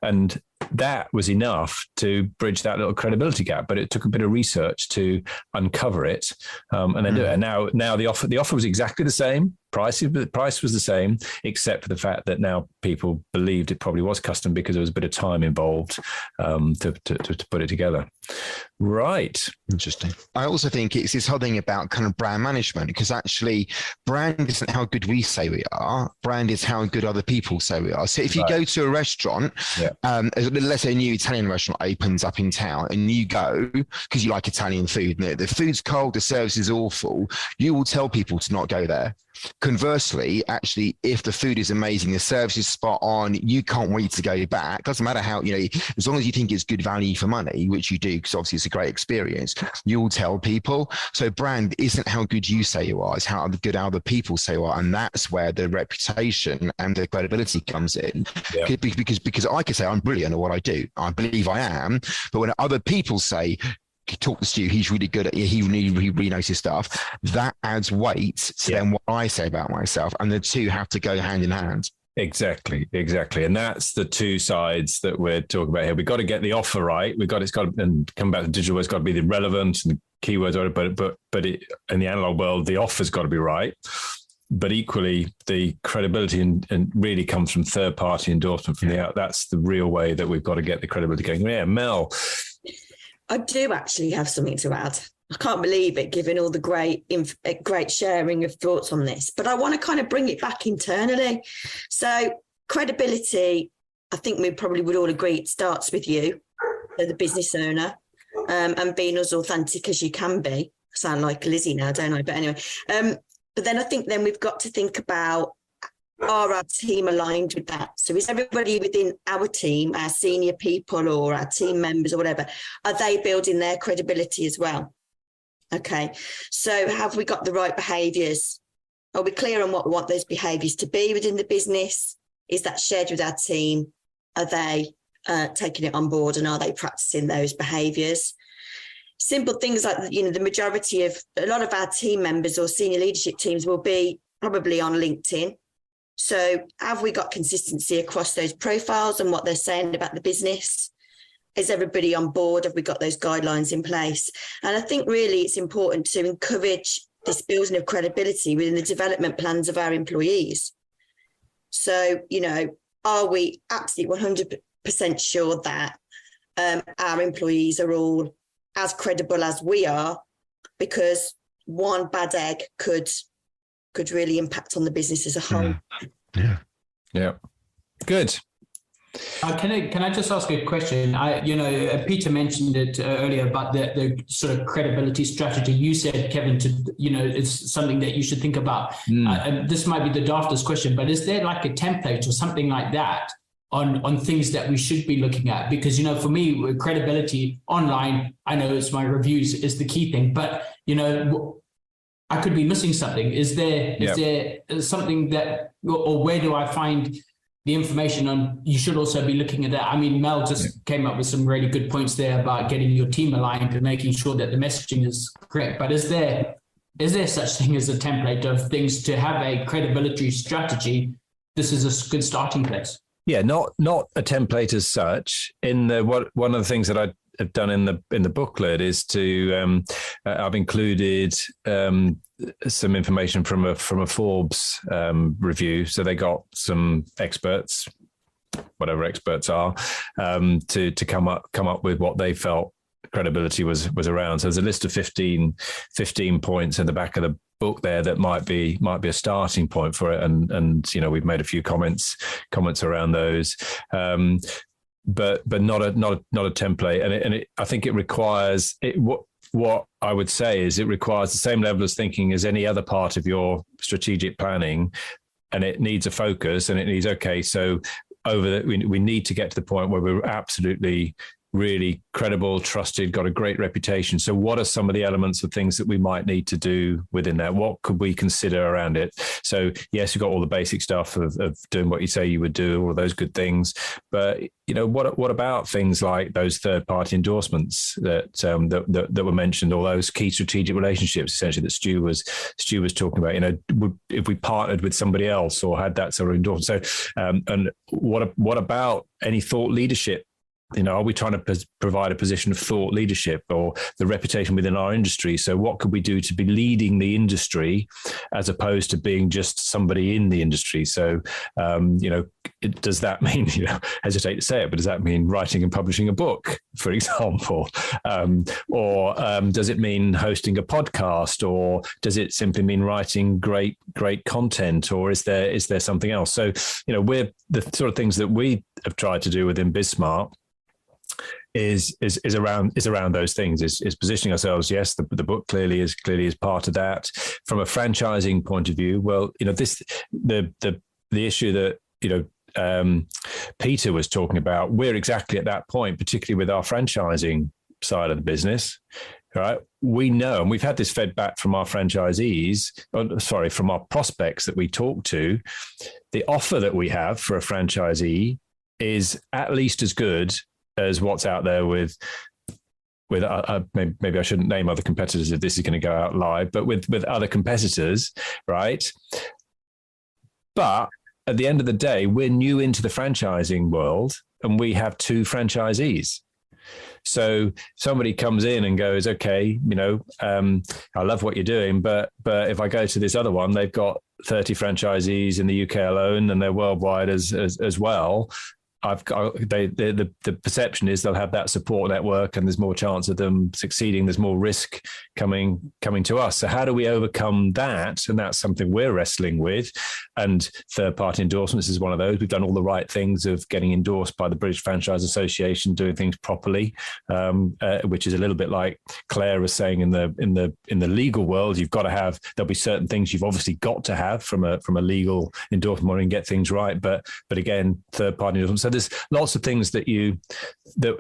And that was enough to bridge that little credibility gap, but it took a bit of research to uncover it, and then do it. And now the offer was exactly the same. The price was the same, except for the fact that now people believed it probably was custom because there was a bit of time involved to put it together. Right. Interesting. I also think it's this whole thing about kind of brand management, because actually brand isn't how good we say we are. Brand is how good other people say we are. So if you go to a restaurant, let's say a new Italian restaurant opens up in town, and you go because you like Italian food, and the food's cold, the service is awful, you will tell people to not go there. Conversely, actually, if the food is amazing, the service is spot on, you can't wait to go back. Doesn't matter how, you know, as long as you think it's good value for money, which you do, because obviously it's a great experience, you'll tell people. So brand isn't how good you say you are, it's how good other people say you are. And that's where the reputation and the credibility comes in. Yeah. Because I could say I'm brilliant at what I do. I believe I am. But when other people say, talk to Stu, he's really good at it, he really knows his stuff, that adds weight to then what I say about myself, and the two have to go hand in hand. Exactly. And that's the two sides that we're talking about here. We've got to get the offer right. It's got to, and come back to digital, it's got to be the relevant and the keywords, but in the analog world, the offer's got to be right. But equally, the credibility and really comes from third-party endorsement from the out. That's the real way that we've got to get the credibility going. Yeah, Mel. I do actually have something to add. I can't believe it, given all the great sharing of thoughts on this, but I want to kind of bring it back internally. So credibility, I think we probably would all agree, it starts with you, the business owner, and being as authentic as you can be. I sound like Lizzie now, don't I? But anyway, but then I think then we've got to think about, are our team aligned with that? So is everybody within our team, our senior people or our team members or whatever, are they building their credibility as well? Okay, so have we got the right behaviours? Are we clear on what we want those behaviours to be within the business? Is that shared with our team? Are they taking it on board, and are they practicing those behaviours? Simple things like, you know, the majority of a lot of our team members or senior leadership teams will be probably on LinkedIn. So have we got consistency across those profiles and what they're saying about the business? Is everybody on board? Have we got those guidelines in place? And I think really it's important to encourage this building of credibility within the development plans of our employees. So, you know, are we absolutely 100% sure that our employees are all as credible as we are? Because one bad egg could really impact on the business as a whole. Yeah. Good. Can I just ask a question? Peter mentioned it earlier about the sort of credibility strategy. You said, Kevin, it's something that you should think about. This might be the daftest question, but is there like a template or something like that on things that we should be looking at? Because, for me, with credibility online, I know it's my reviews is the key thing, but, I could be missing something. Is there something that, or where do I find the information on? You should also be looking at that. I mean, Mel just came up with some really good points there about getting your team aligned and making sure that the messaging is correct. But is there such thing as a template of things to have a credibility strategy? This is a good starting place. Yeah, not a template as such. One of the things that I have done in the booklet is to I've included some information from a Forbes review. So they got some experts, whatever experts are, to come up with what they felt credibility was around. So there's a list of 15 points in the back of the book there that might be a starting point for it, and we've made a few comments around those, but not a template, and I think it requires it. What I would say is it requires the same level of thinking as any other part of your strategic planning, and it needs a focus, and it needs so we need to get to the point where we're absolutely really credible, trusted, got a great reputation. So what are some of the elements of things that we might need to do within that? What could we consider around it? So yes, you've got all the basic stuff of doing what you say you would do, all those good things. But what about things like those third-party endorsements that were mentioned, or those key strategic relationships essentially that Stu was talking about? If we partnered with somebody else or had that sort of endorsement. So and what about any thought leadership? Are we trying to provide a position of thought leadership or the reputation within our industry? So what could we do to be leading the industry as opposed to being just somebody in the industry? So, does that mean, hesitate to say it, but does that mean writing and publishing a book, for example? Or does it mean hosting a podcast, or does it simply mean writing great content, or is there something else? So, we're the sort of things that we have tried to do within BizSmart is around those things, is positioning ourselves. Yes, the book clearly is part of that. From a franchising point of view, well, the issue that Peter was talking about, we're exactly at that point, particularly with our franchising side of the business. Right, we know, and we've had this fed back from our franchisees, from our prospects that we talk to. The offer that we have for a franchisee is at least as good as what's out there with maybe I shouldn't name other competitors if this is going to go out live, but with other competitors, right? But at the end of the day, we're new into the franchising world, and we have 2 franchisees. So somebody comes in and goes, okay, I love what you're doing, but if I go to this other one, they've got 30 franchisees in the UK alone, and they're worldwide as well. The perception is they'll have that support network, and there's more chance of them succeeding. There's more risk coming to us. So how do we overcome that? And that's something we're wrestling with. And third-party endorsements is one of those. We've done all the right things of getting endorsed by the British Franchise Association, doing things properly, which is a little bit like Claire was saying in the legal world. You've got to have. There'll be certain things you've obviously got to have from a legal endorsement and get things right. But again, third-party endorsements. So there's lots of things that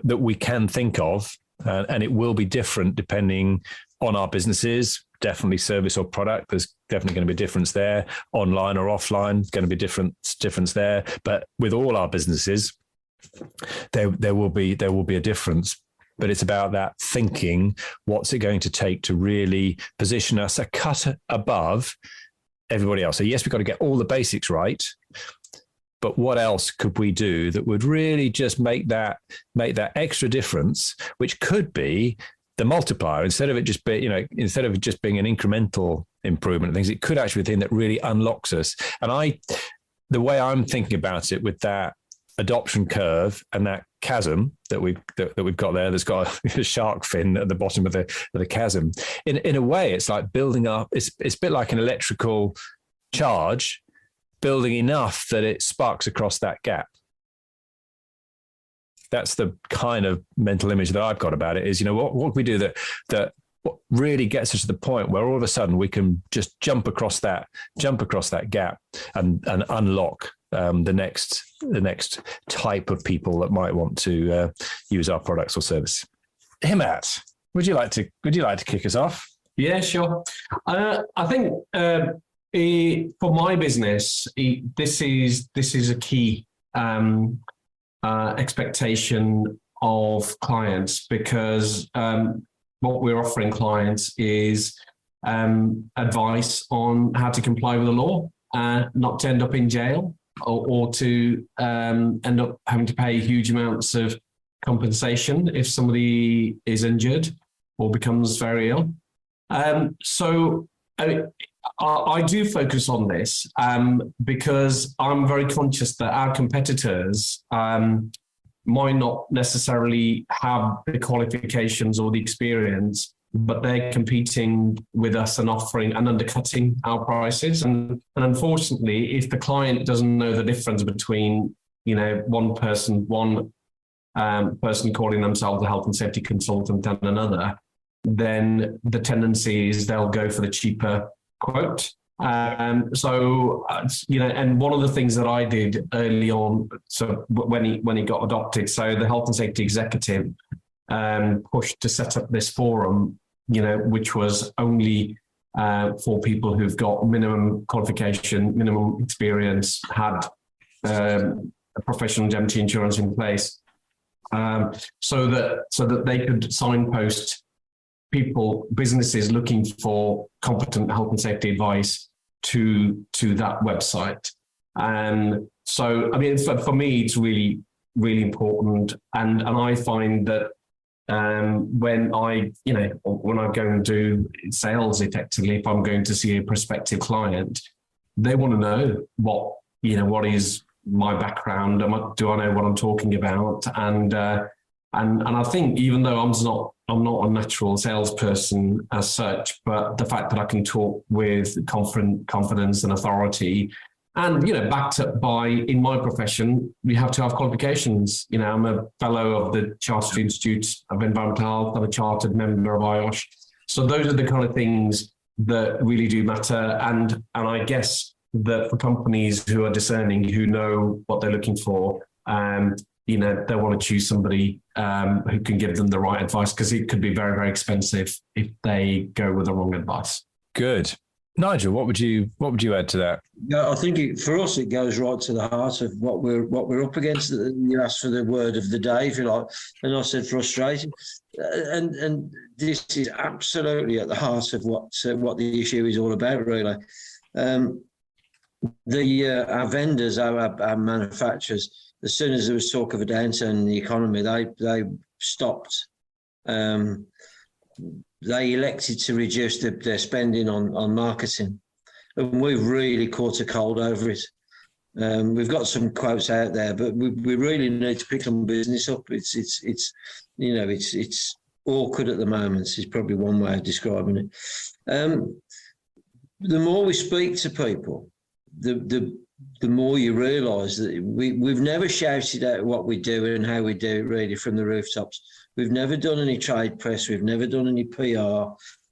we can think of, and it will be different depending on our businesses. Definitely service or product. There's definitely going to be a difference there. Online or offline, going to be difference there. But with all our businesses, there will be a difference. But it's about that thinking. What's it going to take to really position us a cut above everybody else? So yes, we've got to get all the basics right. But what else could we do that would really just make that extra difference, which could be the multiplier instead of it just being an incremental improvement of things? It could actually be the thing that really unlocks us. And the way I'm thinking about it with that adoption curve and that chasm that we've got there, that's got a shark fin at the bottom of the chasm. In a way, it's like building up. It's a bit like an electrical charge, building enough that it sparks across that gap. That's the kind of mental image that I've got about it. Is, what can we do that what really gets us to the point where all of a sudden we can just jump across that gap and unlock the next type of people that might want to use our products or service. Himmat, would you like to kick us off? Yeah, sure. I think for my business, this is a key expectation of clients, because what we're offering clients is advice on how to comply with the law, not to end up in jail or to end up having to pay huge amounts of compensation if somebody is injured or becomes very ill. So I do focus on this because I'm very conscious that our competitors might not necessarily have the qualifications or the experience, but they're competing with us and offering and undercutting our prices. And unfortunately, if the client doesn't know the difference between, one person calling themselves a health and safety consultant and another, then the tendency is they'll go for the cheaper quote. And one of the things that I did early on, so when he got adopted, so the health and safety executive pushed to set up this forum, which was only for people who've got minimum qualification, minimum experience, had a professional indemnity insurance in place, so that they could signpost businesses looking for competent health and safety advice to that website. And so, for me, it's really, really important. And I find that when I go and do sales effectively, if I'm going to see a prospective client, they want to know what is my background, do I know what I'm talking about? And I think, even though I'm not a natural salesperson as such, but the fact that I can talk with confidence and authority, and backed up by, in my profession, we have to have qualifications. I'm a fellow of the Chartered Institute of Environmental Health. I'm a chartered member of IOSH. So those are the kind of things that really do matter. And I guess that for companies who are discerning, who know what they're looking for, they want to choose somebody who can give them the right advice, because it could be very, very expensive if they go with the wrong advice. Good. Nigel, what would you add to that? Yeah, I think for us it goes right to the heart of what we're up against. You asked for the word of the day, if you like, and I said frustrating, and this is absolutely at the heart of what the issue is all about, really. Our vendors, our manufacturers, as soon as there was talk of a downturn in the economy, they stopped. They elected to reduce their spending on marketing, and we've really caught a cold over it. We've got some quotes out there, but we really need to pick some business up. It's awkward at the moment. Is probably one way of describing it. The more we speak to people, the more you realise that we've never shouted out what we do and how we do it really from the rooftops. We've never done any trade press. We've never done any PR.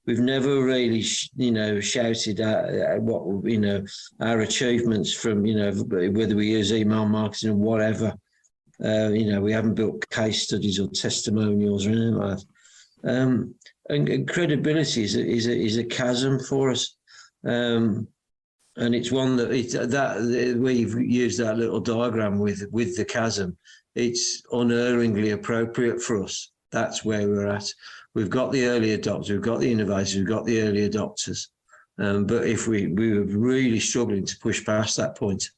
We've never really, shouted out what, our achievements from, whether we use email marketing or whatever. We haven't built case studies or testimonials or anything like that. And credibility is a chasm for us. And it's one that we've used that little diagram with the chasm. It's unerringly appropriate for us. That's where we're at. We've got the early adopters, we've got the innovators, we've got the early adopters. But if we were really struggling to push past that point.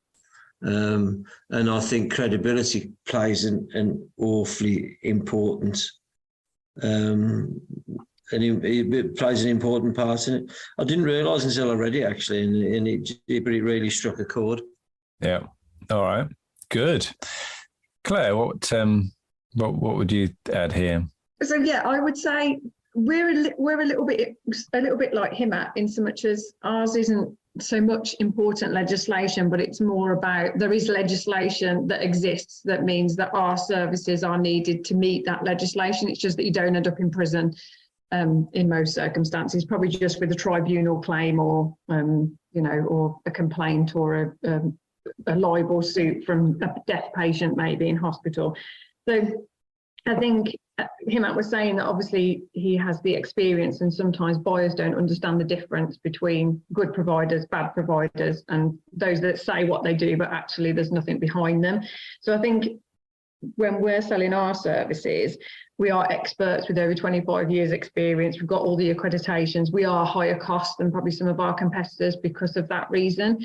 And I think credibility plays an awfully important and it plays an important part in it. I didn't realise until I read it, actually, and it really struck a chord. Yeah. All right. Good. Claire, what would you add here? So yeah, I would say we're a little bit like Himmat in so much as ours isn't so much important legislation, but it's more about there is legislation that exists that means that our services are needed to meet that legislation. It's just that you don't end up in prison in most circumstances, probably just with a tribunal claim or or a complaint or a libel suit from a deaf patient maybe in hospital. So I think Himmat was saying that obviously he has the experience, and sometimes buyers don't understand the difference between good providers, bad providers, and those that say what they do, but actually there's nothing behind them. So I think when we're selling our services, we are experts with over 25 years experience. We've got all the accreditations. We are higher cost than probably some of our competitors because of that reason.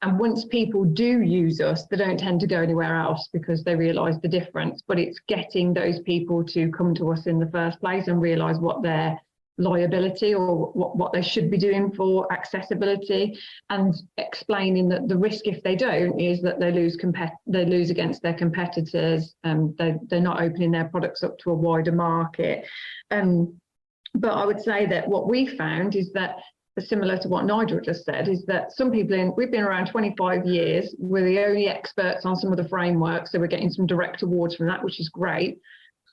And once people do use us, they don't tend to go anywhere else because they realise the difference. But it's getting those people to come to us in the first place and realise what their liability or what they should be doing for accessibility, and explaining that the risk if they don't is that they lose against their competitors, and they're not opening their products up to a wider market. But I would say that what we found is that, similar to what Nigel just said, is that some people we've been around 25 years, we're the only experts on some of the frameworks, so we're getting some direct awards from that, which is great.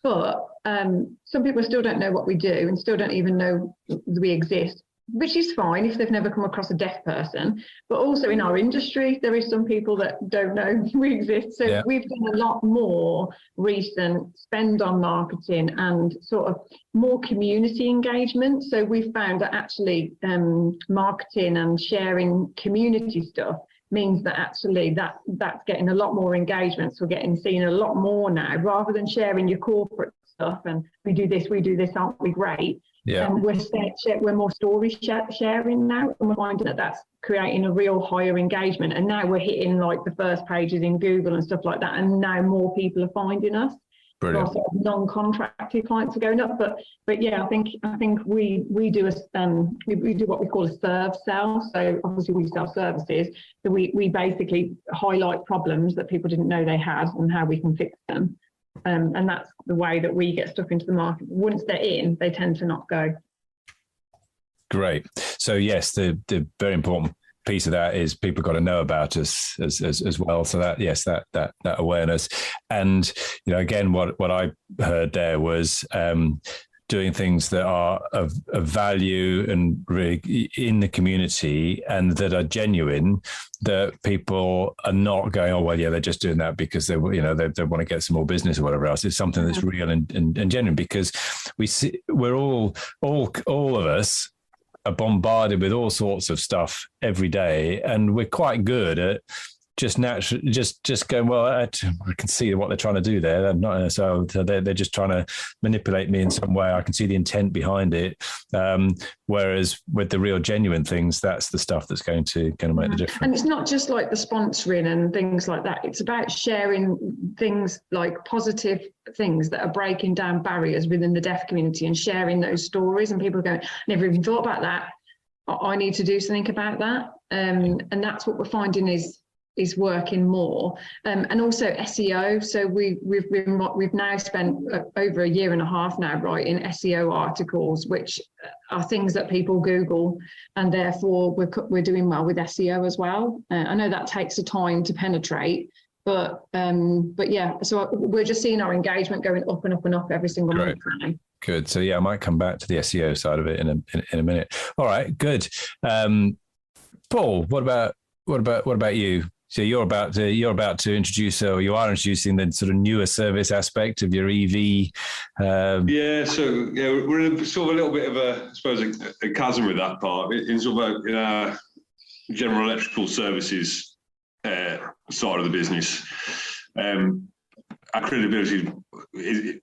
But some people still don't know what we do and still don't even know we exist, which is fine if they've never come across a deaf person. But also in our industry, there is some people that don't know we exist. So we've done a lot more recent spend on marketing and sort of more community engagement. So we've found that actually marketing and sharing community stuff means that actually that's getting a lot more engagement. So we're getting seen a lot more now, rather than sharing your corporate stuff and we do this, aren't we great? Yeah. We're more story sharing now, and we're finding that that's creating a real higher engagement. And now we're hitting like the first pages in Google and stuff like that, and now more people are finding us. Brilliant. Sort of non-contracted clients are going up, but yeah, I think we do we do what we call a serve sell. So obviously we sell services, so we basically highlight problems that people didn't know they had and how we can fix them, and that's the way that we get stuff into the market. Once they're in, they tend to not go. Great. So yes, the very important piece of that is people got to know about us as well. So that awareness, and again, what I heard there was doing things that are of value and really in the community and that are genuine, that people are not going, oh well, yeah, they're just doing that because they want to get some more business or whatever else. It's something that's real and genuine, because we're all of us are bombarded with all sorts of stuff every day, and we're quite good at just naturally just going, well, I can see what they're trying to do there. So they're just trying to manipulate me in some way. I can see the intent behind it. Whereas with the real genuine things, that's the stuff that's going to make the difference. And it's not just like the sponsoring and things like that. It's about sharing things like positive things that are breaking down barriers within the deaf community and sharing those stories, and people going, never even thought about that. I need to do something about that. And that's what we're finding is working more, and also SEO. So we've now spent over a year and a half now writing SEO articles, which are things that people Google, and therefore we're doing well with SEO as well. I know that takes a time to penetrate, but yeah. So we're just seeing our engagement going up and up and up every single month now. Good. So yeah, I might come back to the SEO side of it in a minute. All right. Good. Paul, what about you? So you're about to introduce, or you are introducing, the sort of newer service aspect of your EV. We're in sort of a little bit of a chasm with that part. In sort of in our general electrical services side of the business, our credibility is.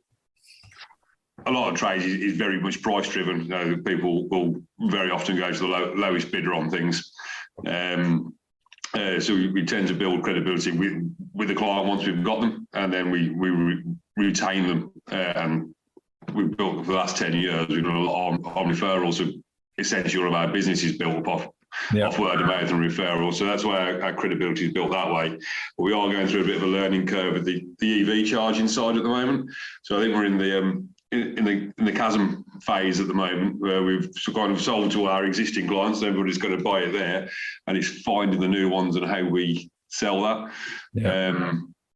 A lot of trades is very much price driven. People will very often go to the lowest bidder on things. So we tend to build credibility with the client once we've got them, and then we retain them. And we've built for the last 10 years, we've done a lot on referrals. So essentially all of our business is built off word of mouth and referrals. So that's why our credibility is built that way. But we are going through a bit of a learning curve with the EV charging side at the moment. So I think we're in in the chasm phase at the moment, where we've kind of sold to our existing clients, everybody's going to buy it there, and it's finding the new ones and how we sell that.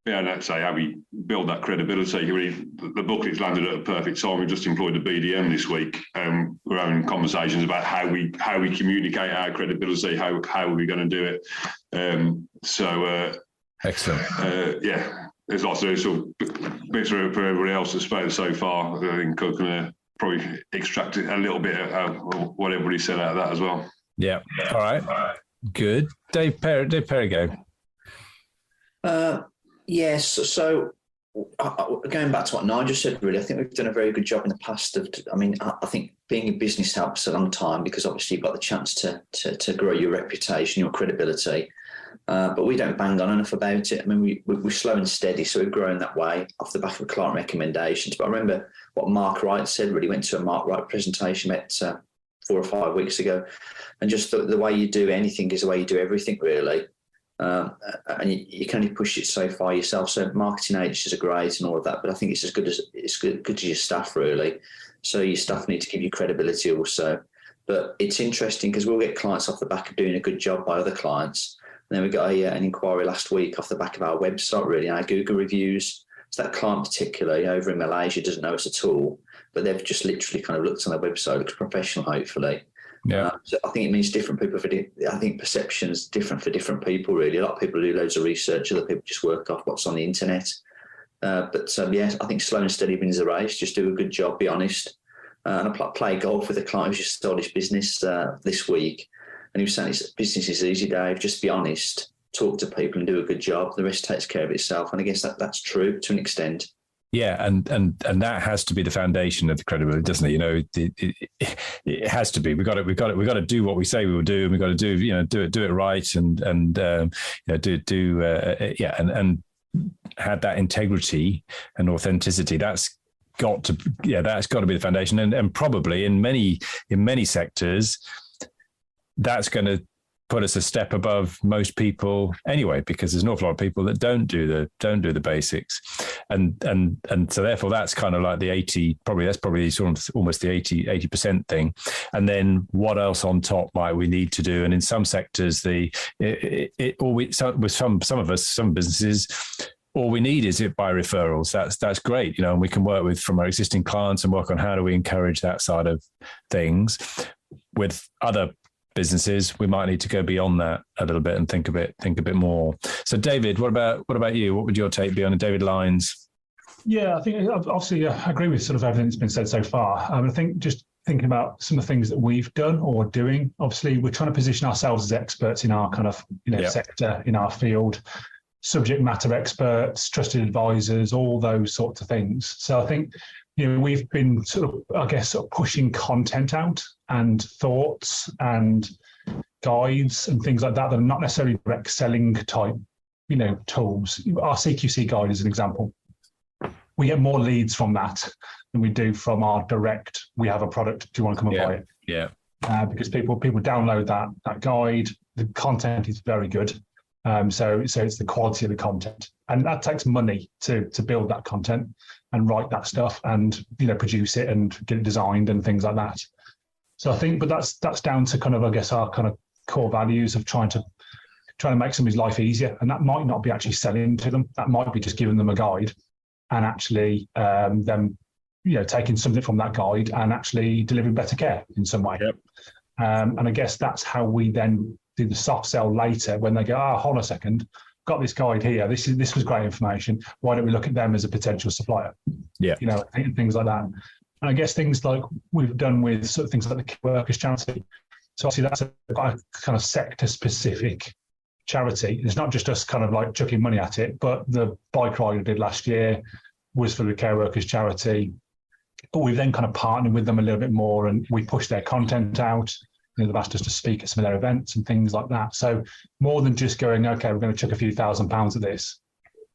And let's say how we build that credibility. Really, the booklet's landed at a perfect time. We've just employed a BDM this week. We're having conversations about how we communicate our credibility. How are we going to do it? Excellent. There's lots of sort of bits for everybody else that's spoken so far. I think I'm going to probably extract a little bit of what everybody said out of that as well. Yeah. All right. Good. Dave Perry, go. Yes. So going back to what Nigel said, really, I think we've done a very good job in the past I think being in business helps a long time, because obviously you've got the chance to grow your reputation, your credibility. But we don't bang on enough about it. I mean, we're slow and steady, so we're growing that way off the back of client recommendations. But I remember what Mark Wright said, really went to a Mark Wright presentation about 4 or 5 weeks ago. And just the way you do anything is the way you do everything, really. And you can only push it so far yourself. So marketing agencies are great and all of that, but I think it's as good as your staff, really. So your staff need to give you credibility also. But it's interesting because we'll get clients off the back of doing a good job by other clients. And then we got an inquiry last week off the back of our website, really, our Google reviews. So that client particularly over in Malaysia doesn't know us at all, but they've just literally kind of looked on their website, looks professional, hopefully. Yeah. So I think it means different people I think perception's different for different people, really. A lot of people do loads of research, other people just work off what's on the internet. I think slow and steady wins the race. Just do a good job, be honest. And I play golf with a client who's just started his business this week. And he was saying, business is easy, Dave. Just be honest, talk to people and do a good job. The rest takes care of itself. And I guess that's true to an extent. Yeah, and that has to be the foundation of the credibility, doesn't it? You know, it has to be. We got to do what we say we will do, and we got to do it right, and have that integrity and authenticity. That's got to be the foundation, and probably in many sectors, that's going to put us a step above most people anyway, because there's an awful lot of people that don't do the basics, and so therefore that's kind of like the 80. That's probably sort of almost the 80% thing, and then what else on top might we need to do? And in some sectors, some businesses, all we need is it by referrals. That's great, and we can work with from our existing clients and work on how do we encourage that side of things. With other businesses, we might need to go beyond that a little bit and think a bit more. So, David, what about you? What would your take be on David Lyons? Yeah, I think obviously I agree with sort of everything that's been said so far. I think just thinking about some of the things that we've done or doing. Obviously, we're trying to position ourselves as experts in our kind of sector, in our field, subject matter experts, trusted advisors, all those sorts of things. So I think we've been sort of pushing content out and thoughts and guides and things like that are not necessarily direct selling type, tools. Our CQC guide is an example. We get more leads from that than we do from our direct, we have a product, do you want to come and buy it? Yeah. Because people download that guide. The content is very good. So it's the quality of the content, and that takes money to build that content and write that stuff and produce it and get it designed and things like that. So I think, but that's down to kind of, I guess, our kind of core values of trying to make somebody's life easier, and that might not be actually selling to them. That might be just giving them a guide and actually them taking something from that guide and actually delivering better care in some way. Yep. And I guess that's how we then do the soft sell later when they go, hold on a second, got this guide here. This was great information. Why don't we look at them as a potential supplier? Yeah. Things like that. And I guess things like we've done with sort of things like the Care Workers Charity. So obviously that's a kind of sector specific charity. It's not just us kind of like chucking money at it, but the bike ride we did last year was for the Care Workers Charity. But we've then kind of partnered with them a little bit more, and we push their content out. They've asked us to speak at some of their events and things like that. So more than just going, okay, we're going to chuck a few £1,000s at this,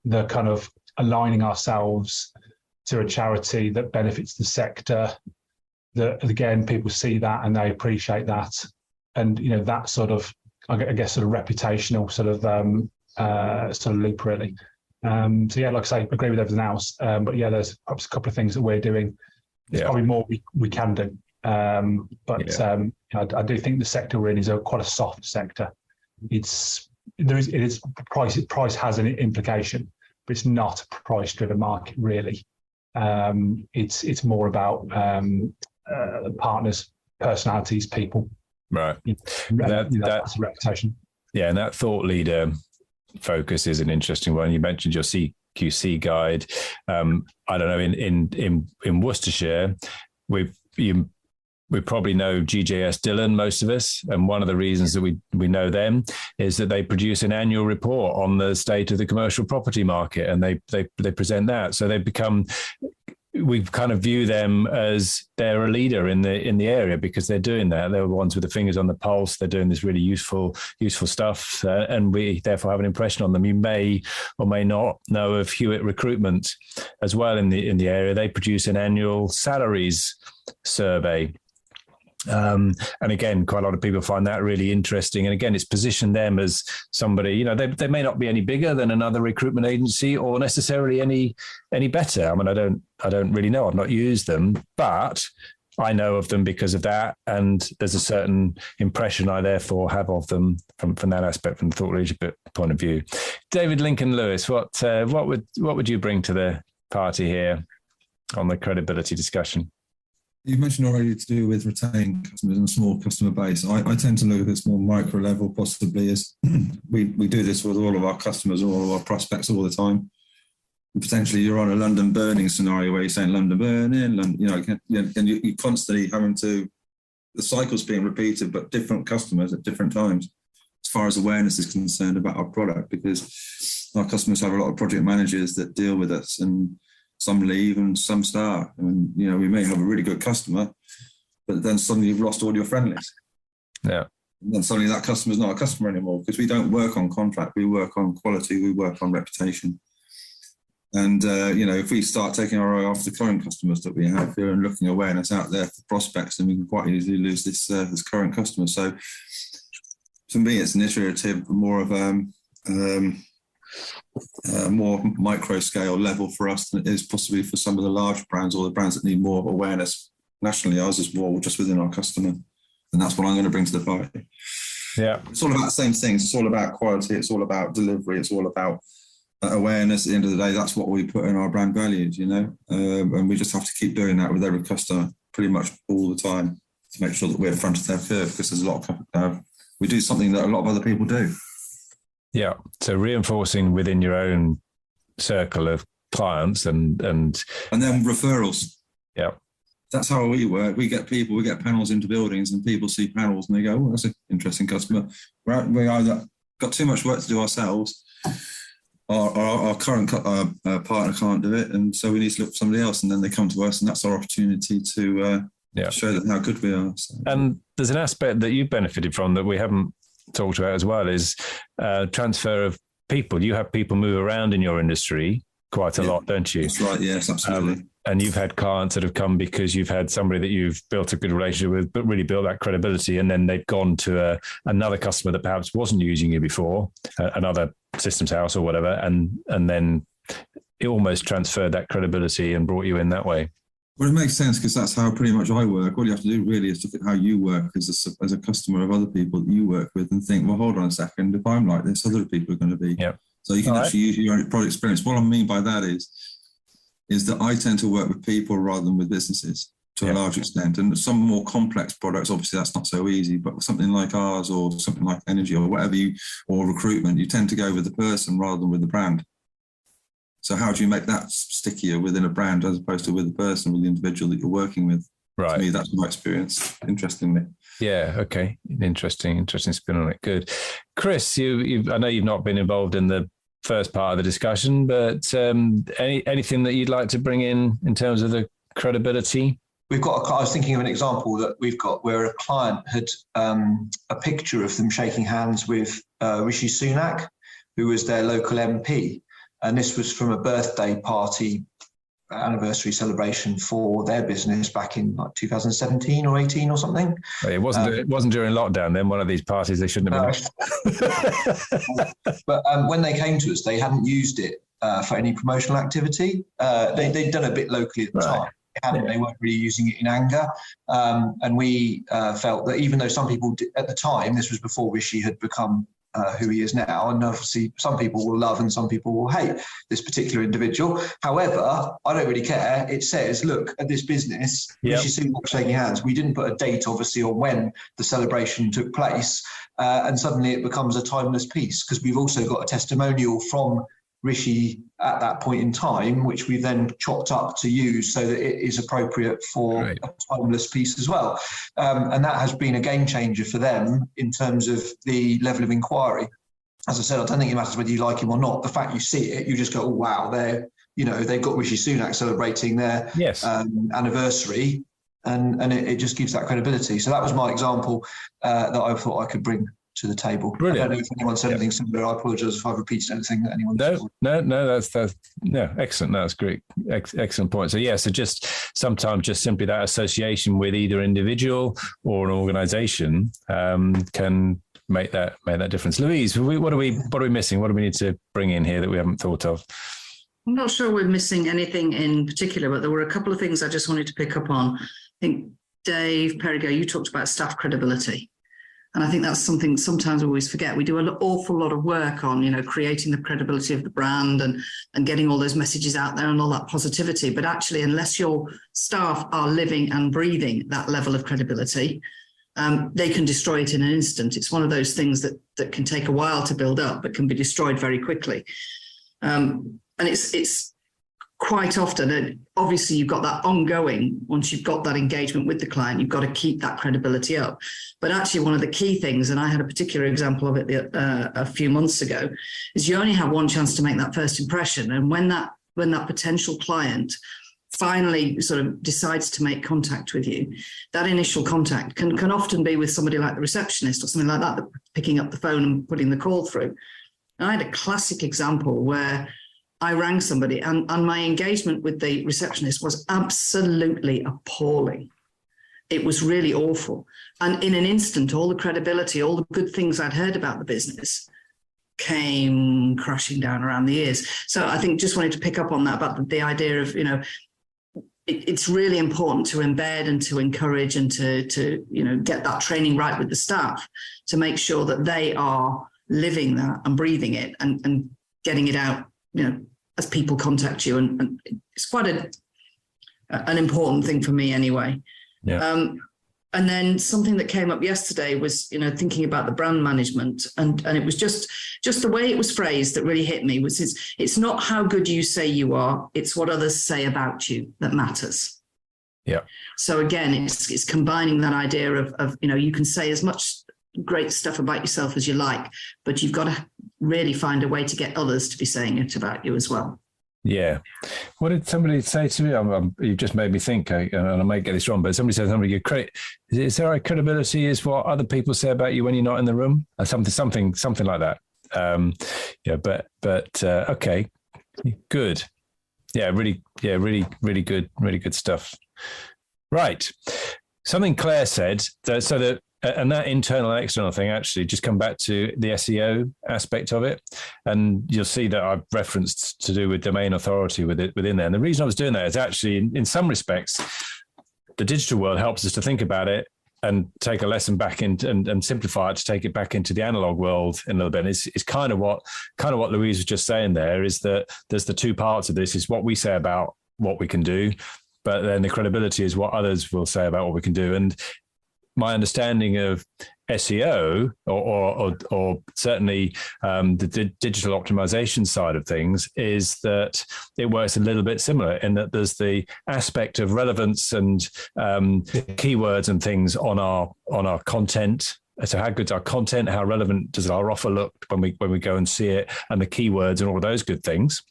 they're kind of aligning ourselves to a charity that benefits the sector, that again, people see that and they appreciate that. And, that sort of, I guess, sort of reputational sort of loop, really. So yeah, like I say, agree with everything else. But yeah, there's perhaps a couple of things that we're doing There's probably more we can do. I do think the sector we're in is quite a soft sector. Price has an implication, but it's not a price-driven market really. It's more about partners, personalities, people. Right. That's a reputation. Yeah, and that thought leader focus is an interesting one. You mentioned your CQC guide. I don't know, in Worcestershire, we probably know GJS Dillon, most of us, and one of the reasons that we know them is that they produce an annual report on the state of the commercial property market, and they present that. So we kind of view them as they're a leader in the area because they're doing that. They're the ones with the fingers on the pulse. They're doing this really useful stuff, and we therefore have an impression on them. You may or may not know of Hewitt Recruitment as well in the area. They produce an annual salaries survey. And again, quite a lot of people find that really interesting. And again, it's positioned them as somebody, they may not be any bigger than another recruitment agency or necessarily any better. I mean, I don't really know. I've not used them, but I know of them because of that. And there's a certain impression I therefore have of them from that aspect, from the thought leadership point of view. David Lincoln Lewis, what would you bring to the party here on the credibility discussion? You mentioned already to do with retaining customers and a small customer base. I tend to look at this more micro level, possibly as we do this with all of our customers, all of our prospects all the time. And potentially you're on a London burning scenario where you're saying London burning, and you're constantly having to, the cycle's being repeated, but different customers at different times as far as awareness is concerned about our product, because our customers have a lot of project managers that deal with us, and some leave and some start. And, we may have a really good customer, but then suddenly you've lost all your friendlies. Yeah. And then suddenly that customer's not a customer anymore, because we don't work on contract. We work on quality. We work on reputation. And, if we start taking our eye off the current customers that we have here and looking awareness out there for prospects, then we can quite easily lose this current customer. So for me, it's an iterative, more of more micro scale level for us than it is possibly for some of the large brands or the brands that need more awareness nationally. Ours is more just within our customer, and that's what I'm going to bring to the party. Yeah, it's all about the same things. It's all about quality. It's all about delivery. It's all about awareness. At the end of the day, that's what we put in our brand values, and we just have to keep doing that with every customer pretty much all the time to make sure that we're in front of their curve, because there's a lot of we do something that a lot of other people do. Yeah. So reinforcing within your own circle of clients and then referrals. Yeah. That's how we work. We get panels into buildings, and people see panels and they go, "Oh, that's an interesting customer." We either got too much work to do ourselves, or our current partner can't do it, and so we need to look for somebody else. And then they come to us, and that's our opportunity to show them how good we are. So. And there's an aspect that you've benefited from that we haven't talked about as well, is transfer of people. You have people move around in your industry quite a lot, don't you? That's right. Yes, absolutely. And you've had clients that have come because you've had somebody that you've built a good relationship with, but really built that credibility, and then they've gone to another customer that perhaps wasn't using you before, another systems house or whatever, and then it almost transferred that credibility and brought you in that way. Well, it makes sense, because that's how pretty much I work. All you have to do really is look at how you work as a customer of other people that you work with, and think, well, hold on a second, if I'm like this, other people are going to be. Yeah. So you can actually use your own product experience. What I mean by that is that I tend to work with people rather than with businesses to a large extent. And some more complex products, obviously that's not so easy, but something like ours or something like energy or whatever or recruitment, you tend to go with the person rather than with the brand. So how do you make that stickier within a brand as opposed to with the person, with the individual that you're working with? Right. To me, that's my experience, interestingly. Yeah. Okay. Interesting spin on it. Good. Chris, I know you've not been involved in the first part of the discussion, but anything that you'd like to bring in terms of the credibility? I was thinking of an example that we've got where a client had a picture of them shaking hands with Rishi Sunak, who was their local MP. And this was from a birthday party anniversary celebration for their business back in like 2017 or 18 or something. It wasn't during lockdown then, one of these parties they shouldn't have been. But when they came to us, they hadn't used it for any promotional activity. They'd done a bit locally at the time. they weren't really using it in anger. And we felt that even though some people at the time, this was before Rishi had become who he is now, and obviously some people will love and some people will hate this particular individual. However, I don't really care. It says, look at this business, Rishi Sunak shaking hands. We didn't put a date, obviously, on when the celebration took place, and suddenly it becomes a timeless piece, because we've also got a testimonial from Rishi at that point in time, which we then chopped up to use so that it is appropriate for a timeless piece as well. And that has been a game changer for them in terms of the level of inquiry. As I said, I don't think it matters whether you like him or not. The fact you see it, you just go, oh, wow, they've got Rishi Sunak celebrating their anniversary, and it just gives that credibility. So that was my example that I thought I could bring to the table. Brilliant. I don't know if anyone said anything similar. I apologise if I've repeated anything that anyone said. No, that's excellent. No, that's great. Excellent point. So so just sometimes just simply that association with either individual or an organisation can make that difference. Louise, what are we missing? What do we need to bring in here that we haven't thought of? I'm not sure we're missing anything in particular, but there were a couple of things I just wanted to pick up on. I think Dave Perigo, you talked about staff credibility. And I think that's something sometimes we always forget. We do an awful lot of work on, creating the credibility of the brand and getting all those messages out there and all that positivity. But actually, unless your staff are living and breathing that level of credibility, they can destroy it in an instant. It's one of those things that can take a while to build up, but can be destroyed very quickly. And it's quite often, obviously, you've got that ongoing, once you've got that engagement with the client, you've got to keep that credibility up. But actually, one of the key things, and I had a particular example of it a few months ago, is you only have one chance to make that first impression. And when that potential client finally sort of decides to make contact with you, that initial contact can often be with somebody like the receptionist or something like that picking up the phone and putting the call through. And I had a classic example where I rang somebody and my engagement with the receptionist was absolutely appalling. It was really awful. And in an instant, all the credibility, all the good things I'd heard about the business came crashing down around the ears. So I think just wanted to pick up on that about the idea of, it's really important to embed and to encourage and to get that training right with the staff to make sure that they are living that and breathing it and getting it out, as people contact you. And it's quite an important thing for me anyway. Yeah. And then something that came up yesterday was, thinking about the brand management, and it was just the way it was phrased that really hit me. Was it's not how good you say you are, it's what others say about you that matters. Yeah. So again, it's combining that idea of you can say as much great stuff about yourself as you like, but you've got to really find a way to get others to be saying it about you as well. Yeah. What did somebody say to me? You just made me think, and I might get this wrong, but somebody said your credit. Is there a credibility is what other people say about you when you're not in the room? Or something like that. Okay, good. Really good stuff. Right. Something Claire said, and that internal and external thing, actually, just come back to the SEO aspect of it. And you'll see that I've referenced to do with domain authority within there. And the reason I was doing that is actually, in some respects, the digital world helps us to think about it and take a lesson back and simplify it to take it back into the analog world in a little bit. It's kind of what Louise was just saying there, is that there's the two parts of this, is what we say about what we can do, but then the credibility is what others will say about what we can do. And my understanding of SEO or certainly the digital optimization side of things is that it works a little bit similar in that there's the aspect of relevance and keywords and things on our content. So how good's our content? How relevant does our offer look when we go and see it, and the keywords and all of those good things.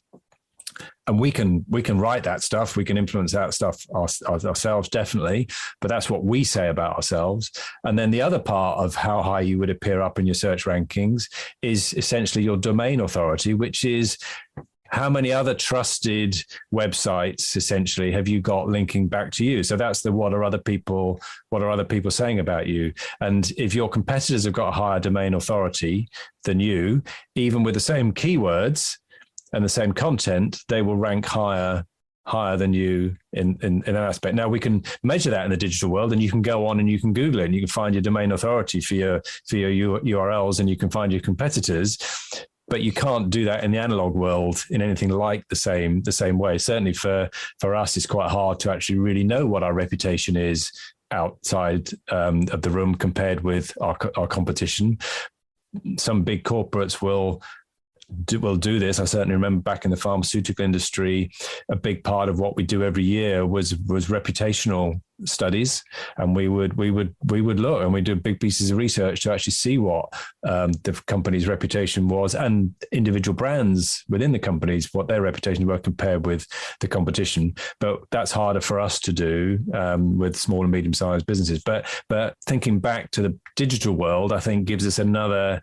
And we can write that stuff. We can influence that stuff ourselves, definitely. But that's what we say about ourselves. And then the other part of how high you would appear up in your search rankings is essentially your domain authority, which is how many other trusted websites essentially have you got linking back to you. So that's what are other people saying about you. And if your competitors have got a higher domain authority than you, even with the same keywords and the same content, they will rank higher higher than you in an aspect. Now we can measure that in the digital world, and you can go on and you can Google it and you can find your domain authority for your URLs, and you can find your competitors. But you can't do that in the analog world in anything like the same way. Certainly for us, it's quite hard to actually really know what our reputation is outside of the room compared with our competition. Some big corporates will do this. I certainly remember back in the pharmaceutical industry, a big part of what we do every year was reputational studies, and we would look and we do big pieces of research to actually see what the company's reputation was, and individual brands within the companies, what their reputations were compared with the competition. But that's harder for us to do with small and medium-sized businesses. But thinking back to the digital world, I think gives us another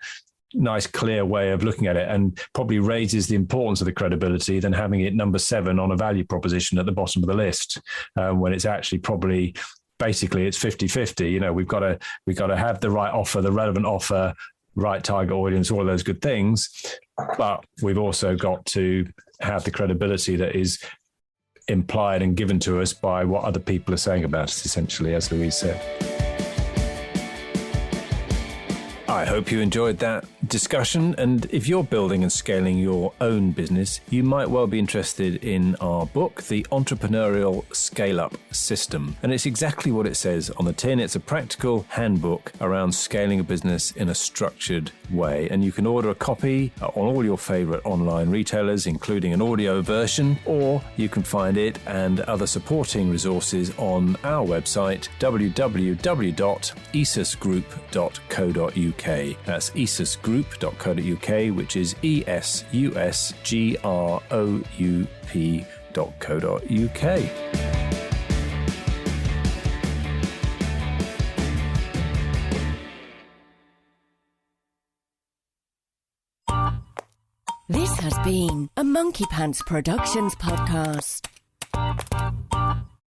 nice, clear way of looking at it, and probably raises the importance of the credibility than having it number 7 on a value proposition at the bottom of the list, when it's actually probably basically it's 50-50. You know, we've got to have the right offer, the relevant offer, right target audience, all of those good things, but we've also got to have the credibility that is implied and given to us by what other people are saying about us, essentially, as Louise said. I hope you enjoyed that discussion, and if you're building and scaling your own business, you might well be interested in our book, The Entrepreneurial ScaleUp System. And it's exactly what it says on the tin. It's a practical handbook around scaling a business in a structured way. And you can order a copy on all your favorite online retailers, including an audio version, or you can find it and other supporting resources on our website, www.esusgroup.co.uk. That's esusgroup.co.uk, which is esusgroup.co.uk. This has been a Monkey Pants Productions podcast.